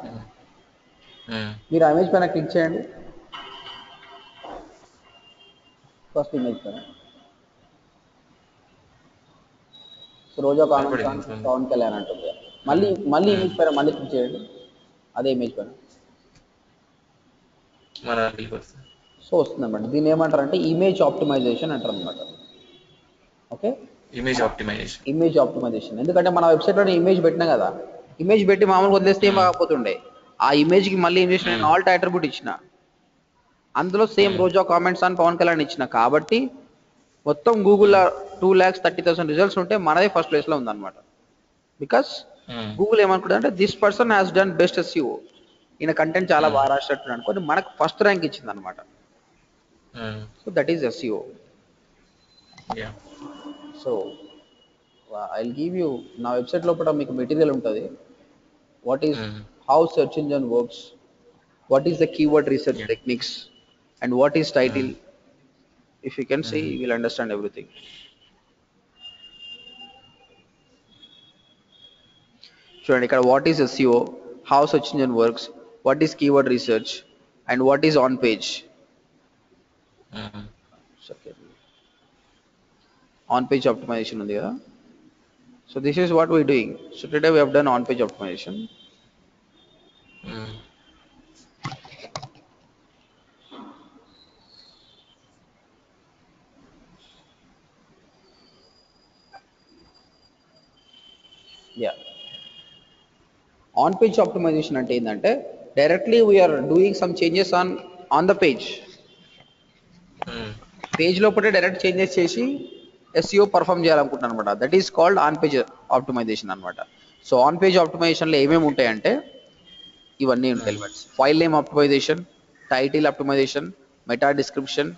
మ్మ్.
మీరు ఆ ఇమేజ్ పైన క్లిక్ చేయండి. ఫస్ట్ ఇమేజ్ పైన రోజా కామెంట్స్ ఆన్
కనపడింది.
పవన్ కళ్యాణ్ అంటుంది. మళ్ళీ ఇమేజ్ పైన మళ్ళీ క్లిక్ చేయండి, అదే ఇమేజ్ పైన.
మన దాంట్లోకి వస్తుంది.
సో వస్తుందన్నమాట. దీన్ని ఏమంటారంటే ఇమేజ్ ఆప్టిమైజేషన్ అంటారు అనమాట. Okay,
image optimization.
Image optimization. ఎందుకంటే మన వెబ్సైట్లోనే ఇమేజ్ పెట్టినా కదా, ఇమేజ్ పెట్టి మామూలుగా వదిలేస్తే ఏం కాకపోతుండే. ఆ ఇమేజ్కి మళ్ళీ ఏం చేసిన, నేను ఆల్ట్ అట్రిబ్యూట్ ఇచ్చిన, అందులో same Roja comments on Pawan Kalyan ఇచ్చిన, కాబట్టి మొత్తం గూగుల్లో 2,30,000 రిజల్ట్స్ ఉంటే మనదే ఫస్ట్ ప్లేస్లో ఉందన్నమాట. బికాస్ గూగుల్ ఏమనుకుంటుంది అంటే this person has done best SEO, ఈయన కంటెంట్ చాలా బాగా రాసినట్టు అనుకోని మనకు ఫస్ట్ ర్యాంక్ ఇచ్చింది అనమాట. So that is SEO. So I will give you, నా వెబ్సైట్ లోపల మీకు మెటీరియల్ ఉంటుంది. What is how search engine works, what is the keyword research techniques, and what is title. If you can see, you will understand everything. చూడండి ఇక్కడ, what is SEO, how search engine works, what is keyword research, and what is on page. On page optimization ఉంది కదా. So this is what we are doing. So today we have done on page optimization. Yeah, on page optimization అంటే ఏంటంటే directly we're doing some changes on the page లోపలే direct changes చేసి SEO perform చేయాలనుకుంటున్నాను అనమాట. That is called on page optimization అనమాట. So on page ఆప్టిమైజేషన్లో ఏమేమి ఉంటాయంటే ఇవన్నీ ఉంటాయి elements: file name optimization, title optimization, meta description,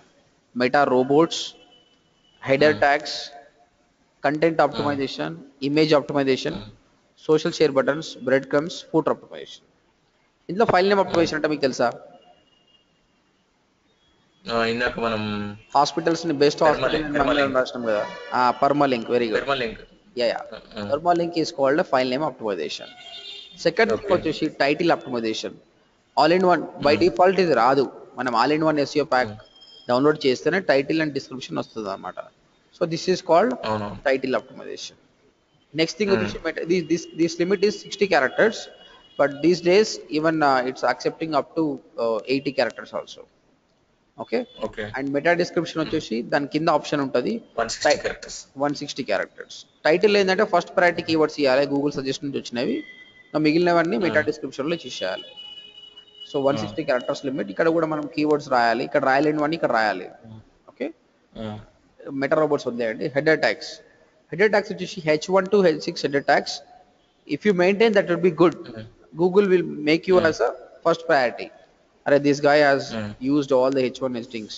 meta robots, header tags, content optimization, image optimization, social share buttons, breadcrumbs, footer optimization. ఇందులో file name optimization అంటే మీకు తెలుసా?
ఇందాక మనం
హాస్పిటల్స్ ని బెస్ట్ హాస్పిటల్ మనం రాసినాం కదా, permalink. Very good. Yeah, permalink is called file name optimization. Second thing వచ్చేసి title optimization. All in one by default ఇది రాదు, మనం all in one SEO pack download చేస్తేనే టైటిల్ అండ్ డిస్క్రిప్షన్ వస్తుంది అనమాట. So this is called title optimization. Next thing వచ్చేసి this limit is 60 characters, but these days even it's accepting up to 80 characters also. Okay, and meta description వచ్చేసి దాని కింద option ఉంటుంది 160 characters. Title ఏంటంటే first priority keywords ఇవ్వాలి, Google suggestion నుంచి వచ్చినవి, మిగిలినవన్నీ మెటా డిస్క్రిప్షన్లో ఇచ్చేసేయాలి. So 160 characters limit. ఇక్కడ కూడా మనం కీవర్డ్స్ రాయాలి, ఇక్కడ రాయలేనివన్నీ ఇక్కడ రాయాలి. ఓకే, మెటా రోబోట్స్ వదిలేయండి. Header tags. హెడర్ ట్యాగ్స్ వచ్చేసి H1 to H6 header tags. If you maintain that will be good. Google will make you as a first priority. అరే this guy has used all the H1 things.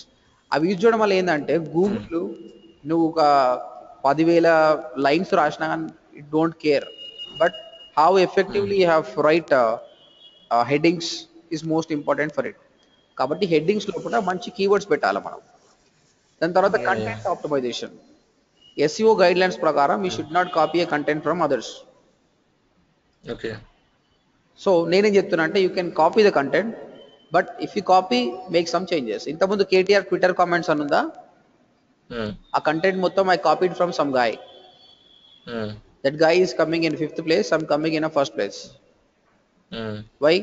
అవి use చేయడం వల్ల ఏంటంటే Google నువ్వు ఒక 10,000 lines రాసినా కానీ it don't care, but how effectively you have write headings is most important for it. కాబట్టి హెడ్డింగ్స్ లోపల మంచి కీవర్డ్స్ పెట్టాలి మనం. దాని తర్వాత content optimization. SEO guidelines ప్రకారం you should not copy a content from others.
Okay,
so నేనేం చెప్తున్నా అంటే you can copy the content, but if you copy make some changes. ఇంతకుముందు కేటీఆర్ ట్విట్టర్ కామెంట్స్ అని ఉందా, ఆ కంటెంట్ మొత్తం I copied from some guy. That guy is coming in 5th place, I'm coming in 1st place. Why?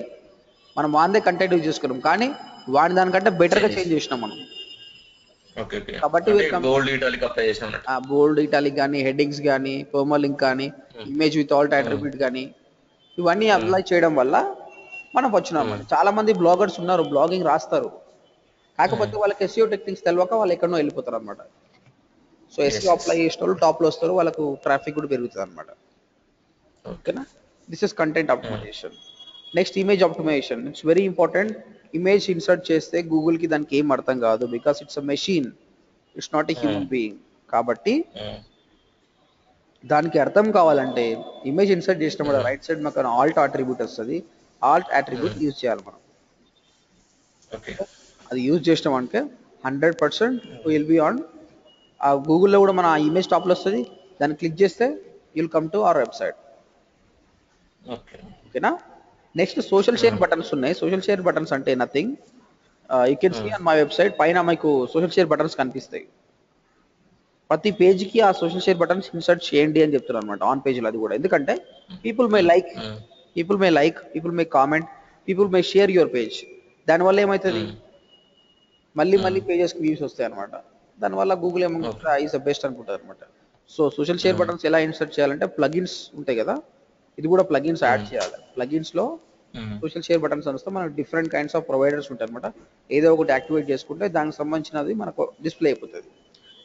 మనం వాందే content use చేసుకున్నాం, కానీ వాడి దానికంటే బెటర్గా చేంజ్ చేసినాం మనం. కాబట్టి బోల్డ్ ఇటాలిక్ కానీ, హెడ్డింగ్స్ కానీ, పర్మాలింక్ కానీ, ఇమేజ్ విత్ ఆల్ట్ అట్రిబ్యూట్ కానీ, ఇవన్నీ అప్లై చేయడం వల్ల మనం వచ్చినాం. చాలా మంది బ్లాగర్స్ ఉన్నారు, బ్లాగింగ్ రాస్తారు, కాకపోతే వాళ్ళకి ఎస్ఈఓ టెక్నిక్స్ తెలియక వాళ్ళు ఎక్కడనో వెళ్ళిపోతారు అనమాట. సో ఎస్ఈఓ అప్లై చేసిన వాళ్ళు టాప్లో వస్తారు, వాళ్ళకు ట్రాఫిక్ కూడా పెరుగుతుంది అనమాట. ఓకేనా? This is content optimization. Next image optimization. It's very important. Image insert చేస్తే గూగుల్కి దానికి ఏం అర్థం కాదు, because it's a machine, it's not a human being. కాబట్టి దానికి అర్థం కావాలంటే ఇమేజ్ ఇన్సర్ట్ చేసినప్పుడు రైట్ సైడ్ మాకు ఆల్ట్ అట్రిబ్యూట్ వస్తుంది, ఆల్ట్ అట్రిబ్యూట్ యూజ్ చేయాలి మనం. అది యూజ్ చేసినాం అంటే 100% విల్ బి ఆన్. ఆ గూగుల్లో కూడా మన ఇమేజ్ టాప్లో వస్తుంది, దాన్ని క్లిక్ చేస్తే you'll come to our website.
Okay.
ఓకేనా. Next social share
hmm.
Buttons ఉన్నాయి. సోషల్ షేర్ బటన్స్ అంటే నథింగ్, యూ కెన్ సీ
హ్మ్.
ఆన్ మై వెబ్సైట్ పైన మీకు సోషల్ షేర్ బటన్స్ కనిపిస్తాయి. ప్రతి పేజ్కి ఆ సోషల్ షేర్ బటన్స్ ఇన్సర్ట్ చేయండి అని చెప్తున్నారు అనమాట ఆన్ పేజ్లో. అది కూడా ఎందుకంటే పీపుల్ మే
హ్మ్.
లైక్,
హ్మ్.
People may comment, people may share your page. దానివల్ల ఏమవుతుంది,
హ్మ్.
మళ్ళీ
హ్మ్.
మళ్ళీ పేజెస్కి వ్యూస్ వస్తాయి అనమాట. దానివల్ల గూగుల్
ఓకే.
ఏమనుకుంటుంది ఈజ్ ద బెస్ట్ అనుకుంటుంది అనమాట. So social share
hmm.
Buttons ఎలా ఇన్సర్ట్ చేయాలంటే ప్లగిన్స్ ఉంటాయి కదా, ఇది కూడా ప్లగిన్స్ యాడ్
హ్మ్.
చేయాలి. ప్లగిన్స్లో
హ్మ్.
సోషల్ షేర్ బటన్స్ అని వస్తే మనకు డిఫరెంట్ కైండ్స్ ఆఫ్ ప్రొవైడర్స్ ఉంటాయి అనమాట. ఏదో ఒకటి యాక్టివేట్ చేసుకుంటే దానికి సంబంధించినది మనకు డిస్ప్లే అయిపోతుంది.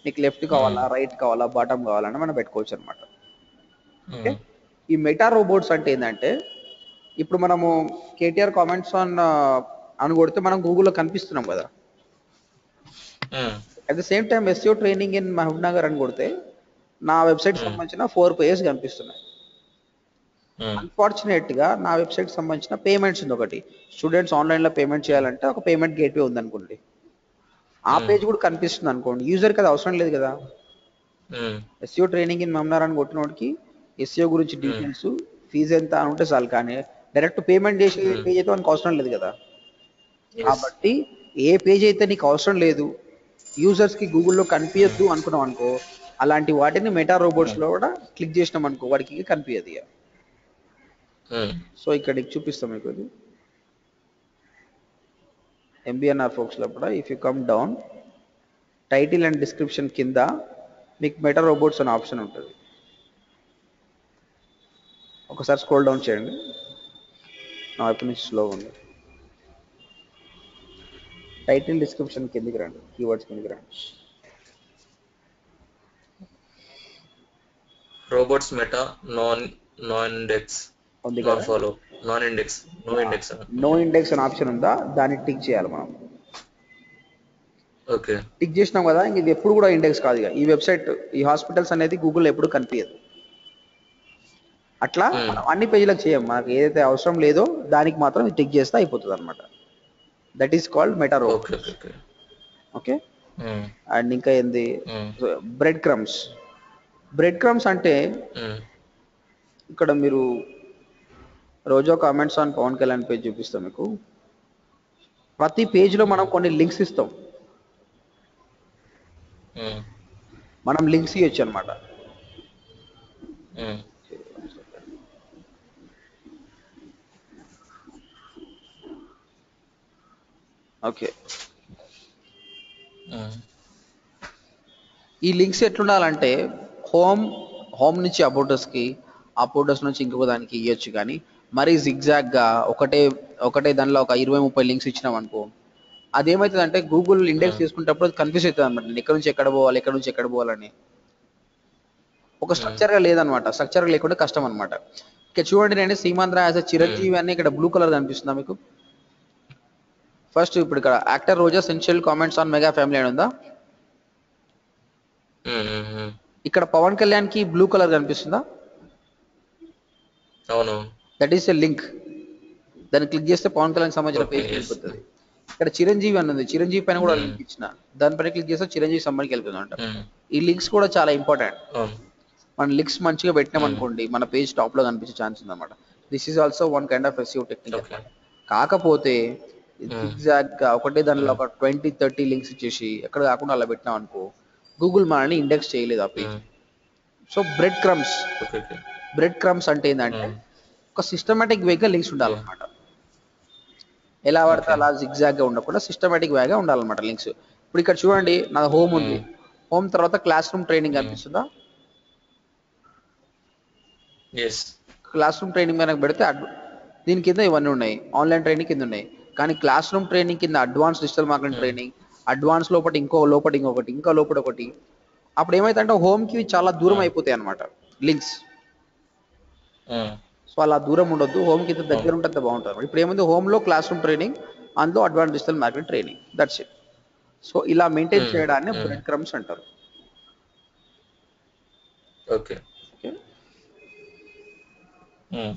నీకు లెఫ్ట్
హ్మ్.
కావాలా, రైట్ కావాలా, బాటమ్ కావాలన్నా మనం పెట్టుకోవచ్చు అనమాట. ఓకే.
హ్మ్.
ఈ మెటా రోబోట్స్ అంటే ఏంటంటే, ఇప్పుడు మనము కేటీఆర్ కామెంట్స్ ఆన్ అని కొడితే మనం గూగుల్లో కనిపిస్తున్నాం కదా.
Hmm.
At the same time SEO training in Mahbubnagar అని కొడితే నా వెబ్సైట్
హ్మ్.
సంబంధించిన 4 పేజెస్ కనిపిస్తున్నాయి.
హ్మ్.
అన్ఫార్చునేట్గా నా వెబ్సైట్ సంబంధించిన పేమెంట్స్ ఉంది ఒకటి. స్టూడెంట్స్ ఆన్లైన్లో పేమెంట్
హ్మ్.
చేయాలంటే ఒక పేమెంట్ గేట్వే ఉందనుకోండి, ఆ
హ్మ్.
పేజ్ కూడా కనిపిస్తుంది అనుకోండి. యూజర్కి అది అవసరం లేదు కదా.
Hmm.
SEO training in Mahbubnagar అని కొట్టినోడికి ఎస్ఈఓ గురించి
హ్మ్.
డీటెయిల్స్, ఫీజు ఎంత అని ఉంటే చాలు. కానీ డైరెక్ట్ పేమెంట్ చేసే
హ్మ్.
పేజ్ అయితే మనకు అవసరం లేదు కదా.
యెస్.
కాబట్టి ఏ పేజ్ అయితే నీకు అవసరం లేదు, యూజర్స్కి గూగుల్లో
హ్మ్.
కనిపించద్దు అనుకున్నాం అనుకో, అలాంటి వాటిని మెటా
హ్మ్.
రోబోట్స్లో కూడా క్లిక్ చేసినాం అనుకో వాడికి కనిపించదు ఇక.
హ్మ్.
సో ఇక్కడ నీకు చూపిస్తాం మీకు ఇది ఎంబీఎన్ఆర్ ఫోక్స్లో కూడా. If you come down, title and description కింద మీకు మెటా రోబోట్స్ అనే ఆప్షన్ ఉంటుంది. ఒకసారి స్క్రోల్ డౌన్ చేయండి, నా వైపు నుంచి స్లో ఉంది. టైటిల్ డిస్క్రిప్షన్ కిందికి రండి, కీవర్డ్స్ కిందికి రండి.
Robots meta non non index
ఉంది
నాన్
కదా.
Follow non index no index.
No index అనే ఆప్షన్ ఉందా, దాన్ని టిక్ చేయాలి మనం.
ఓకే.
టిక్ చేసినాం కదా, ఇంక ఇది ఎప్పుడు కూడా ఇండెక్స్ కాదు. ఇక ఈ వెబ్సైట్, ఈ హాస్పిటల్స్ అనేది గూగుల్లో ఎప్పుడు కనిపించదు. అట్లా
హ్మ్.
మనం అన్ని పేజీలకు చేయం, మనకు ఏదైతే అవసరం లేదో దానికి మాత్రం ఇది టిక్ చేస్తే అయిపోతుంది అనమాట. That is called meta
okay.
Robots.
Okay. Okay.
Okay.
హ్మ్.
అండ్ ఇంకా ఏంది,
హ్మ్.
Bread crumbs. బ్రెడ్ క్రమ్స్ అంటే
హ్మ్.
ఇక్కడ మీరు Roja comments on Pawan Kalyan page చూపిస్తాం మీకు. ప్రతి పేజ్లో మనం
హ్మ్.
కొన్ని లింక్స్ ఇస్తాం.
హ్మ్.
మనం లింక్స్ ఇవ్వచ్చు అనమాట.
హ్మ్.
ఓకే.
హ్మ్.
ఈ లింక్స్ ఎట్లుండాలంటే హోమ్, హోమ్ నుంచి అబౌటస్కి, అబౌటస్ నుంచి ఇంకొక దానికి ఇవ్వచ్చు. కానీ మరీ జిగ్జాగ్గా ఒకటే ఒకటే దానిలో ఒక 20-30 లింక్స్ ఇచ్చినాం అనుకో, అదేమవుతుందంటే గూగుల్ ఇండెక్స్
హ్మ్.
చేసుకునేటప్పుడు అది కన్ఫ్యూజ్ అవుతుంది అనమాట. నేను ఎక్కడ నుంచి ఎక్కడ పోవాలి, ఎక్కడ నుంచి ఎక్కడ పోవాలని ఒక
హ్మ్.
స్ట్రక్చర్గా లేదనమాట. స్ట్రక్చర్గా లేకుంటే కష్టం అనమాట. ఇక చూడండి, నేను సీమాంధ్ర యాజ్ అ
హ్మ్.
చిరంజీవి అని ఇక్కడ బ్లూ కలర్ కనిపిస్తుందా మీకు. ఫస్ట్ ఇప్పుడు ఇక్కడ యాక్టర్ రోజా సెన్షియల్ కామెంట్స్ ఆన్ మెగా ఫ్యామిలీ అని ఉందా.
హ్మ్. హ్మ్. హ్మ్.
ఇక్కడ పవన్ కళ్యాణ్కి బ్లూ కలర్ కనిపిస్తుందా.
అవును.
That is a link. దాన్ని క్లిక్ చేస్తే పవన్ కళ్యాణ్ సంబంధించిన
ఓకే.
పేజ్కి
యెస్.
వెళ్ళిపోతుంది. ఇక్కడ చిరంజీవి అని ఉంది, చిరంజీవి పైన కూడా
హ్మ్.
లింక్ ఇచ్చిన, దానిపైన క్లిక్ చేస్తే చిరంజీవి సంబంధించి వెళ్ళిపోతుంది అంట.
హ్మ్.
ఈ లింక్స్ కూడా చాలా ఇంపార్టెంట్.
అవును.
మన లింక్స్ మంచిగా పెట్టినాం
హ్మ్.
అనుకోండి, మన పేజ్ టాప్లో కనిపించే ఛాన్స్ ఉందన్నమాట. This is also one kind of SEO technique
okay.
అనమాట. కాకపోతే
హ్మ్.
జిగ్జాగ్గా ఒకటే దానిలో
హ్మ్.
ఒక 20-30 లింక్స్ ఇచ్చేసి ఎక్కడ కాకుండా అలా పెట్టినాం అనుకో, గూగుల్ మనల్ని ఇండెక్స్ చేయలేదు ఆ పేజ్.
హ్మ్.
So bread crumbs,
okay. Okay.
Bread crumbs అంటే ఏంటంటే
హ్మ్.
ఒక సిస్టమేటిక్ వేగా లింక్స్
యాహ్!
ఉండాలన్నమాట. ఎలా పడితే
ఓకే.
అలా జిగ్జాగ్గా ఉండకుండా సిస్టమేటిక్ వేగా ఉండాలన్నమాట లింక్స్. ఇప్పుడు ఇక్కడ చూడండి, నా హోమ్ ఉంది.
హ్మ్.
హోమ్ తర్వాత క్లాస్ రూమ్ ట్రైనింగ్
హ్మ్.
కనిపిస్తుందా.
యెస్.
క్లాస్ రూమ్ ట్రైనింగ్ మీద పెడితే దీని కింద ఇవన్నీ ఉన్నాయి, ఆన్లైన్ ట్రైనింగ్ కింద ఉన్నాయి. కానీ క్లాస్ రూమ్ ట్రైనింగ్ కింద అడ్వాన్స్ డిజిటల్ మార్కెటింగ్
హ్మ్.
ట్రైనింగ్, అడ్వాన్స్ లోపల ఇంకొకటి, ఇంకా లోపల ఒకటి. అప్పుడు ఏమైతుందంటే హోమ్కి చాలా దూరం
హ్మ్.
అయిపోతాయి అనమాట లింక్స్.
హ్మ్.
సో అలా దూరం ఉండొద్దు, హోమ్కి ఇంత
అవును.
దగ్గర ఉంటే అంత బాగుంటుంది. ఇప్పుడు ఏముంది, హోమ్లో క్లాస్ రూమ్ ట్రైనింగ్, అందులో advance digital marketing training, that's it. So ఇలా మెయింటైన్
హ్మ్.
చేయడాన్ని
హ్మ్.
బ్రెడ్ క్రమ్స్ అంటారు.
ఓకే.
ఓకే.
హ్మ్.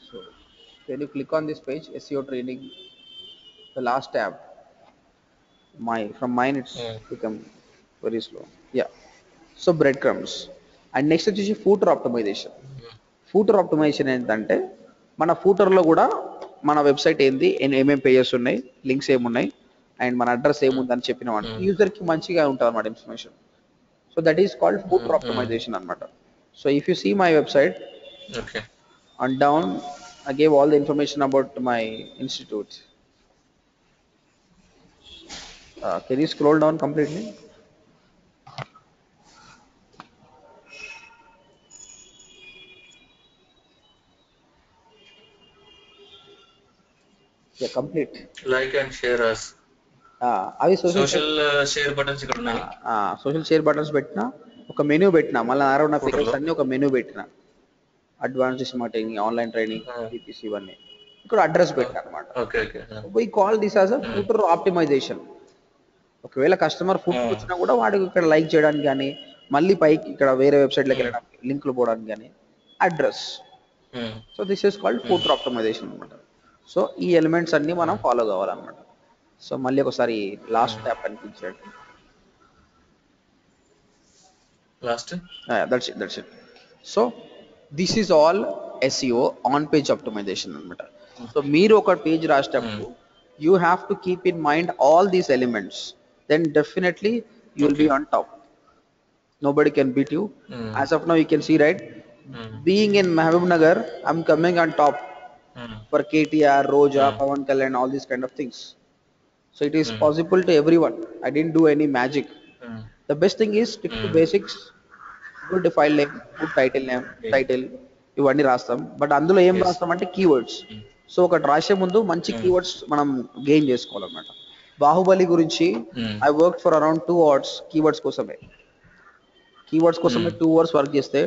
So when you click on this page, SEO training, the last tab, from mine it's
హ్మ్.
become very slow. Yeah. So bread crumbs. And next వచ్చేసి footer optimisation. Footer optimisation ఏంటంటే మన ఫూటర్లో కూడా మన website ఏంది, ఏమేమి pages ఉన్నాయి, లింక్స్ ఏమున్నాయి, అండ్ మన అడ్రస్ ఏముందని చెప్పిన వాటి యూజర్కి మంచిగా ఉంటుంది అన్నమాట information. So that is called footer optimization అనమాట. So if you see my website
Okay.
and down I gave all the information about my institute. Can you scroll down completely? Yeah, complete.
Like and share us.
అవి social
social share buttons ఇక్కడ ఉన్నాయి.
Social share buttons పెట్టినా, ఒక menu పెట్టినా, మళ్ళీ narrow నా figures అన్ని ఒక మెనూ పెట్టిన, advance marketing, online training, PPC ఇవన్నీ ఇక్కడ అడ్రస్ పెట్టిన అనమాట.
Okay okay.
We call this as a footer optimization. ఒకవేళ కస్టమర్ ఫుడ్ వచ్చినా కూడా వాడికి ఇక్కడ లైక్ చేయడానికి కానీ, మళ్ళీ పైకి ఇక్కడ వేరే వెబ్సైట్లోకి వెళ్ళడానికి, లింకులు పోవడానికి కానీ address. So this is called footer optimization అనమాట. సో ఈ ఎలిమెంట్స్ అన్ని మనం ఫాలో కావాలన్నమాట. సో మళ్ళీ ఒకసారి లాస్ట్ ట్యాప్ కనిపించండి.
Last
that's it. So this is all SEO on page optimization అనమాట. సో మీరు ఒక పేజ్ రాసేటప్పుడు you have to keep in mind all these elements, then definitely you will be on top. Nobody can beat you. As of now you can see, right, being in Mahabub Nagar I'm coming on top for KTR, Roja, Pawan Kalyan, all these kind of things. So it is possible to everyone. I didn't do any magic. The best thing is stick to basics, good file name, good title ఇవన్నీ రాస్తాం. But అందులో ఏం రాస్తాం అంటే keywords. So ఒకటి రాసే ముందు మంచి కీవర్డ్స్ మనం గెయిన్ చేసుకోవాలన్నమాట. బాహుబలి గురించి I work for around 2 hours keywords కోసమే 2 hours వర్క్ చేస్తే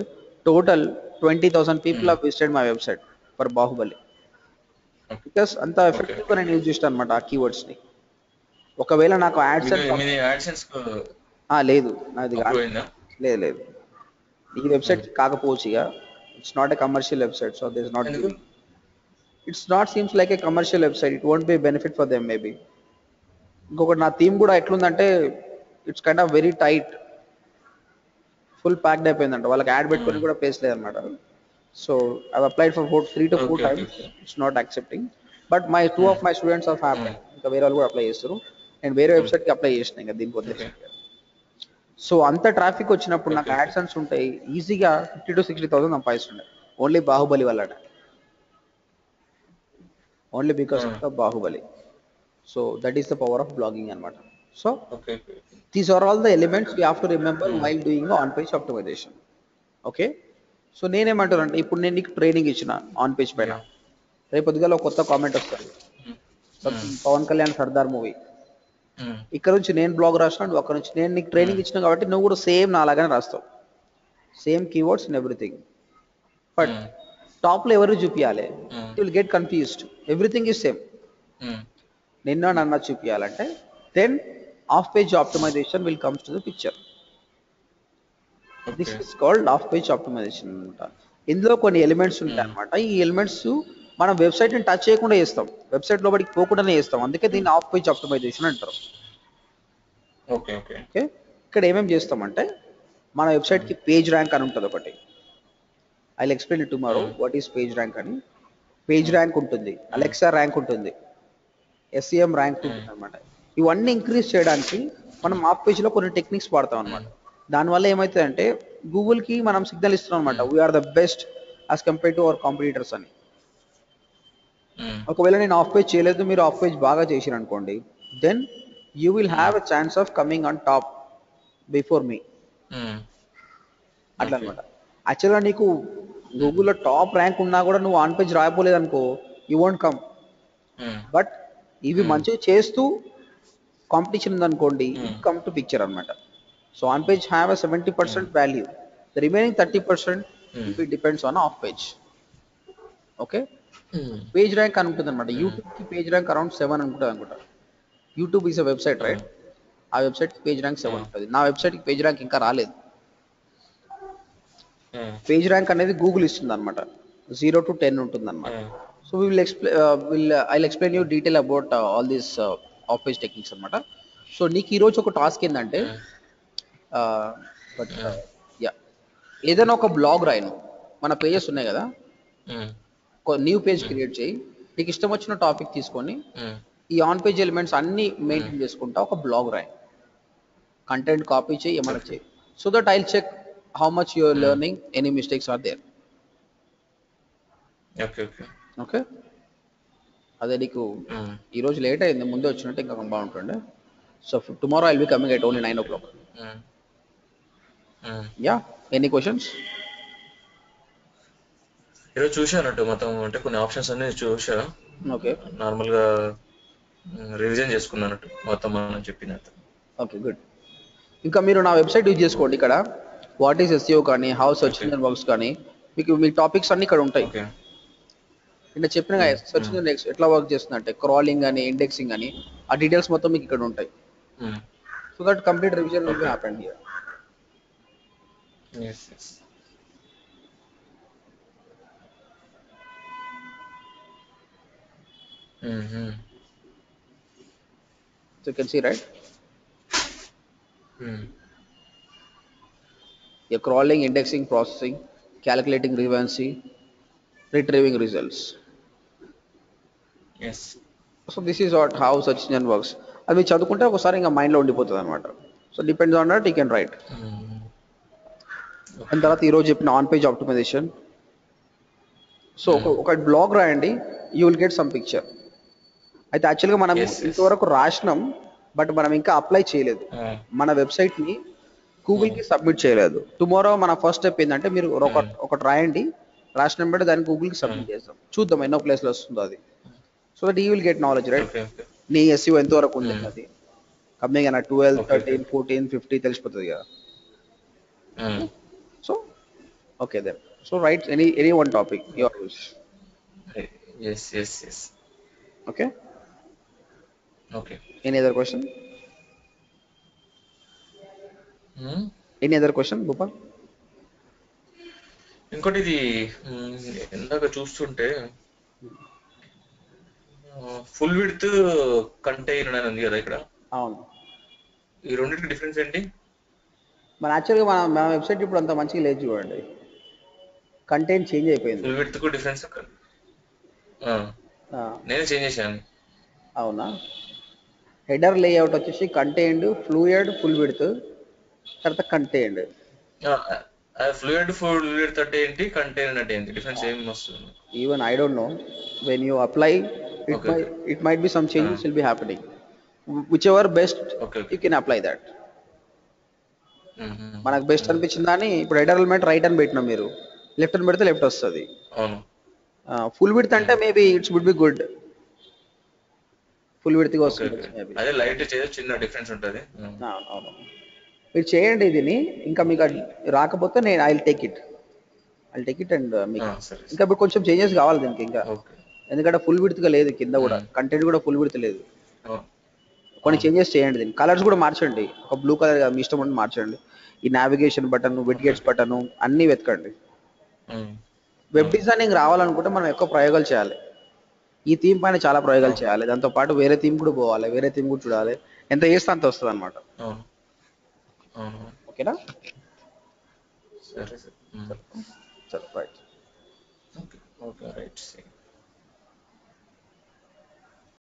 total 20,000 people have visited my website for Baahubali. Because అంత ఎఫెక్టివ్ గా నేను యూజ్ చేస్తాను అనమాట ఆ కీవర్డ్స్ ని. ఒకవేళ నాకు యాడ్సెన్స్ లేదు, నాది లేదు, ఈ వెబ్సైట్ కాకపోవచ్చు. ఇక it's not a commercial website, so this not it's not seems like a commercial website. It won't be benefit for them maybe. ఇంకొకటి నా థీమ్ కూడా ఎట్లుందంటే it's kind of very tight, full packed అయిపోయిందంట. వాళ్ళకి ad పెట్టుకొని కూడా place లేదనమాట. So I applied for 3 to 4 times. It's not accepting. But my 2 of my students of happy. ఇంకా వేరే వాళ్ళు కూడా అప్లై చేస్తారు. నేను వేరే వెబ్సైట్కి అప్లై చేసిన ఇంకా దీనికి వదిలేసి. సో అంత ట్రాఫిక్ వచ్చినప్పుడు నాకు యాడ్సెన్స్ ఉంటాయి, ఈజీగా 50,000 to 60,000 సంపాదిస్తుండే ఓన్లీ బాహుబలి వల్ల, only because of the Baahubali. So that is the power of blogging అనమాట. So these are all the elements we have to remember while doing the on page optimization. Okay, so నేనేమంటానంటే ఇప్పుడు నేను నీకు training ఇచ్చిన on page పైన, రేపు పొద్దుగాల కొత్త కామెంట్ వస్తుంది, పవన్ కళ్యాణ్ సర్దార్ మూవీ, ఇక్కడ నుంచి నేను బ్లాగ్ రాసిన, నువ్వు అక్కడ నుంచి నేను నీకు ట్రైనింగ్ ఇచ్చిన కాబట్టి నువ్వు కూడా సేమ్ నా లాగానే రాస్తావు, same keywords and everything. But top లో ఎవరు చూపించాలి, you will get confused. Everything is same. నిన్న నన్న చూపించాలంటే then off page optimization will comes to the picture. This is called off page optimization అనమాట. ఇందులో కొన్ని ఎలిమెంట్స్ ఉంటాయి అనమాట. ఈ ఎలిమెంట్స్ మనం వెబ్సైట్ ని టచ్ చేయకుండా చేస్తాం, వెబ్సైట్ లోపలికి పోకుండానే చేస్తాం. అందుకే దీన్ని ఆఫ్ పేజ్ ఆప్టిమైజేషన్ అంటారు. ఓకే, ఇక్కడ ఏమేమి చేస్తామంటే మన వెబ్సైట్ కి పేజ్ ర్యాంక్ అని ఉంటుంది ఒకటి. I will explain it tomorrow what is page rank అని. పేజ్ ర్యాంక్ ఉంటుంది, అలెక్సా ర్యాంక్ ఉంటుంది, SEM ర్యాంక్ ఉంటుంది అనమాట. ఇవన్నీ ఇంక్రీజ్ చేయడానికి మనం ఆఫ్ పేజ్ లో కొన్ని టెక్నిక్స్ వాడతాం అనమాట. దానివల్ల ఏమవుతుందంటే గూగుల్కి మనం సిగ్నల్ ఇస్తున్నాం అనమాట, we're the best as compare to our competitors అని. ఒకవేళ నేను ఆఫ్ పేజ్ చేయలేదు, మీరు ఆఫ్ పేజ్ బాగా చేసిరు అనుకోండి, then you will have a chance of coming on top before me. అట్లా అనమాట. యాక్చువల్గా నీకు గూగుల్లో టాప్ ర్యాంక్ ఉన్నా కూడా నువ్వు ఆన్ పేజ్ రాయపోలేదు అనుకో, యూ వోంట్ కమ్. బట్ ఇవి మంచిగా చేస్తూ కాంపిటీషన్ ఉందనుకోండి, కమ్ టు పిక్చర్ అనమాట. So on page have a 70% value, the remaining 30% it depends on off page. Okay, page rank అని ఉంటుంది అనమాట. యూట్యూబ్ కి పేజ్ ర్యాంక్ అరౌండ్ 7 అనుకుంటా. YouTube is a website, right? ఆ వెబ్సైట్ కి పేజ్ ర్యాంక్ 7 ఉంటుంది. నా వెబ్సైట్ కి పేజ్ ర్యాంక్ ఇంకా రాలేదు. పేజ్ ర్యాంక్ అనేది గూగుల్ ఇస్తుంది అనమాట, 0 to 10 ఉంటుంది అనమాట. So I'll explain you detail about all these off page techniques అనమాట. సో నీకు ఈరోజు ఒక టాస్క్ ఏంటంటే బట్ యా, ఏదైనా ఒక బ్లాగ్ రాయను. మన పేజెస్ ఉన్నాయి కదా, ఒక న్యూ పేజ్ క్రియేట్ చేయి, నీకు ఇష్టం వచ్చిన టాపిక్ తీసుకొని ఈ ఆన్ పేజ్ ఎలిమెంట్స్ అన్ని మెయింటైన్ చేసుకుంటా ఒక బ్లాగ్ రాయి, కంటెంట్ కాపీ చేయి, ఏమైనా చేయి. So that I'll check how much you're learning, any mistakes are there. Okay, అదే నీకు ఈరోజు లేట్ అయింది, ముందే వచ్చినట్టు ఇంకా బాగుంటుండే. So tomorrow I'll be coming at only 9 o'clock. Yeah, any questions?
ఈరోజు చూసానంటే మొత్తం, అంటే కొన్ని ఆప్షన్స్ అన్ని చూసా.
ఓకే,
నార్మల్గా రివిజన్ చేసుకున్నానట్టు మొత్తం మనం చెప్పినట్టు.
Okay, good. ఇంకా మీరు నా వెబ్సైట్ యూజ్ చేసుకోండి. ఇక్కడ వాట్ ఈస్ ఎస్ఈఓ కానీ, హౌ సర్చ్ ఇంజిన్ వర్క్స్ కానీ, మీకు మీ టాపిక్స్ అన్ని ఇక్కడ ఉంటాయి. ఇంకా చెప్పిన సర్చ్ ఇంజిన్ ఎట్లా వర్క్ చేస్తుందంటే క్రాలింగ్ అని, ఇండెక్సింగ్ అని, ఆ డీటెయిల్స్ మొత్తం మీకు ఇక్కడ ఉంటాయి. So that complete revision will be happen here. So you can see, right? You're crawling, indexing, processing, calculating relevancy, retrieving results.
Yes.
So this is what how search engine works. అది మీరు చదువుకుంటే ఒకసారి ఇంకా మైండ్లో ఉండిపోతుంది అనమాట. So depends on that you can right. దాని తర్వాత ఈరోజు చెప్పిన ఆన్ పేజ్ ఆప్టిమైజేషన్. సో ఒక బ్లాగ్ రాయండి, you will get some picture. అయితే యాక్చువల్గా మనం ఇంతవరకు రాసినాం, బట్ మనం ఇంకా అప్లై చేయలేదు. మన వెబ్సైట్ని గూగుల్కి సబ్మిట్ చేయలేదు. టుమారో మన ఫస్ట్ స్టెప్ ఏంటంటే మీరు ఒకటి రాయండి, రాసిన బట్టి దాన్ని గూగుల్కి సబ్మిట్ చేస్తాం, చూద్దాం ఎన్నో ప్లేస్లో వస్తుందో అది. So that you will get knowledge, right? నీ ఎస్ఈఓ ఎంతవరకు ఉంది అది కమ్మింగ్ అయినా 12, 13, 14, 50 తెలిసిపోతుంది కదా. So okay then, so write any one topic your use. Okay, any other question? Any other question Bhupal?
ఇంకోటి, ఇది ఇందాక చూస్తుంటే ఫుల్ విడ్త్ కంటైనర్ అని ఉంది కదా ఇక్కడ.
అవును,
ఈ రెండింటికి డిఫరెన్స్ ఏంటి?
మన యాక్చువల్గా మన వెబ్సైట్ ఇప్పుడు అంత మంచిగా లేదు చూడండి, కంటెంట్ చేంజ్ అయిపోయింది.
ఫుల్ విడ్త్ కు డిఫరెన్స్ నేను చేంజ్ చేశాను.
అవునా? హెడర్ లేఅవుట్ వచ్చేసి కంటైన్డ్, ఫ్లూయిడ్, ఫుల్ విడ్త్, తర్వాత కంటైన్డ్.
ఫ్లూయిడ్ ఫుల్ విడ్త్ అంటే ఏంటి, కంటైనర్ అంటే ఏంటి, డిఫరెన్స్ ఏమి వస్తుంది?
Even I don't know. When you apply it might be some changes will be happening. Whichever best you can apply that. మనకు best అనిపించింది అని ఇప్పుడు హెడర్ ఎలిమెంట్ రైట్ అని పెట్టినా, మీరు లెఫ్ట్ అని పెడితే లెఫ్ట్ వస్తుంది. ఫుల్ విడ్త్ అంటే maybe it's would be good, full width గా వస్తుంది.
అదే లైట్ చిన్న డిఫరెన్స్ ఉంటుంది.
అవును, మీరు చేయండి దీన్ని. ఇంకా మీకు రాకపోతే నేను ఐ టేక్ ఇట్ అండ్ మీకు ఇంకా ఇప్పుడు కొంచెం చేంజెస్ కావాలి దీనికి ఇంకా, ఎందుకంటే ఫుల్ విడ్త్ గా లేదు, కింద కూడా కంటెంట్ కూడా ఫుల్ విడ్త్ లేదు. కొన్ని చేంజెస్ చేయండి దీన్ని, కలర్స్ కూడా మార్చండి. ఒక బ్లూ కలర్ మీ ఇష్టం ఉంటే మార్చండి. ఈ నావిగేషన్ బటన్, విడ్గెట్స్ బటన్ అన్నీ వెతకండి. వెబ్ డిజైనింగ్ రావాలనుకుంటే మనం ఎక్కువ ప్రయోగాలు చేయాలి. ఈ థీమ్ పైన చాలా ప్రయోగాలు చేయాలి, దాంతో పాటు వేరే థీమ్ కూడా పోవాలి, వేరే థీమ్ కూడా చూడాలి. ఎంత చేస్తే అంత వస్తుంది అనమాట. ఓకేనా? సరే, రైట్.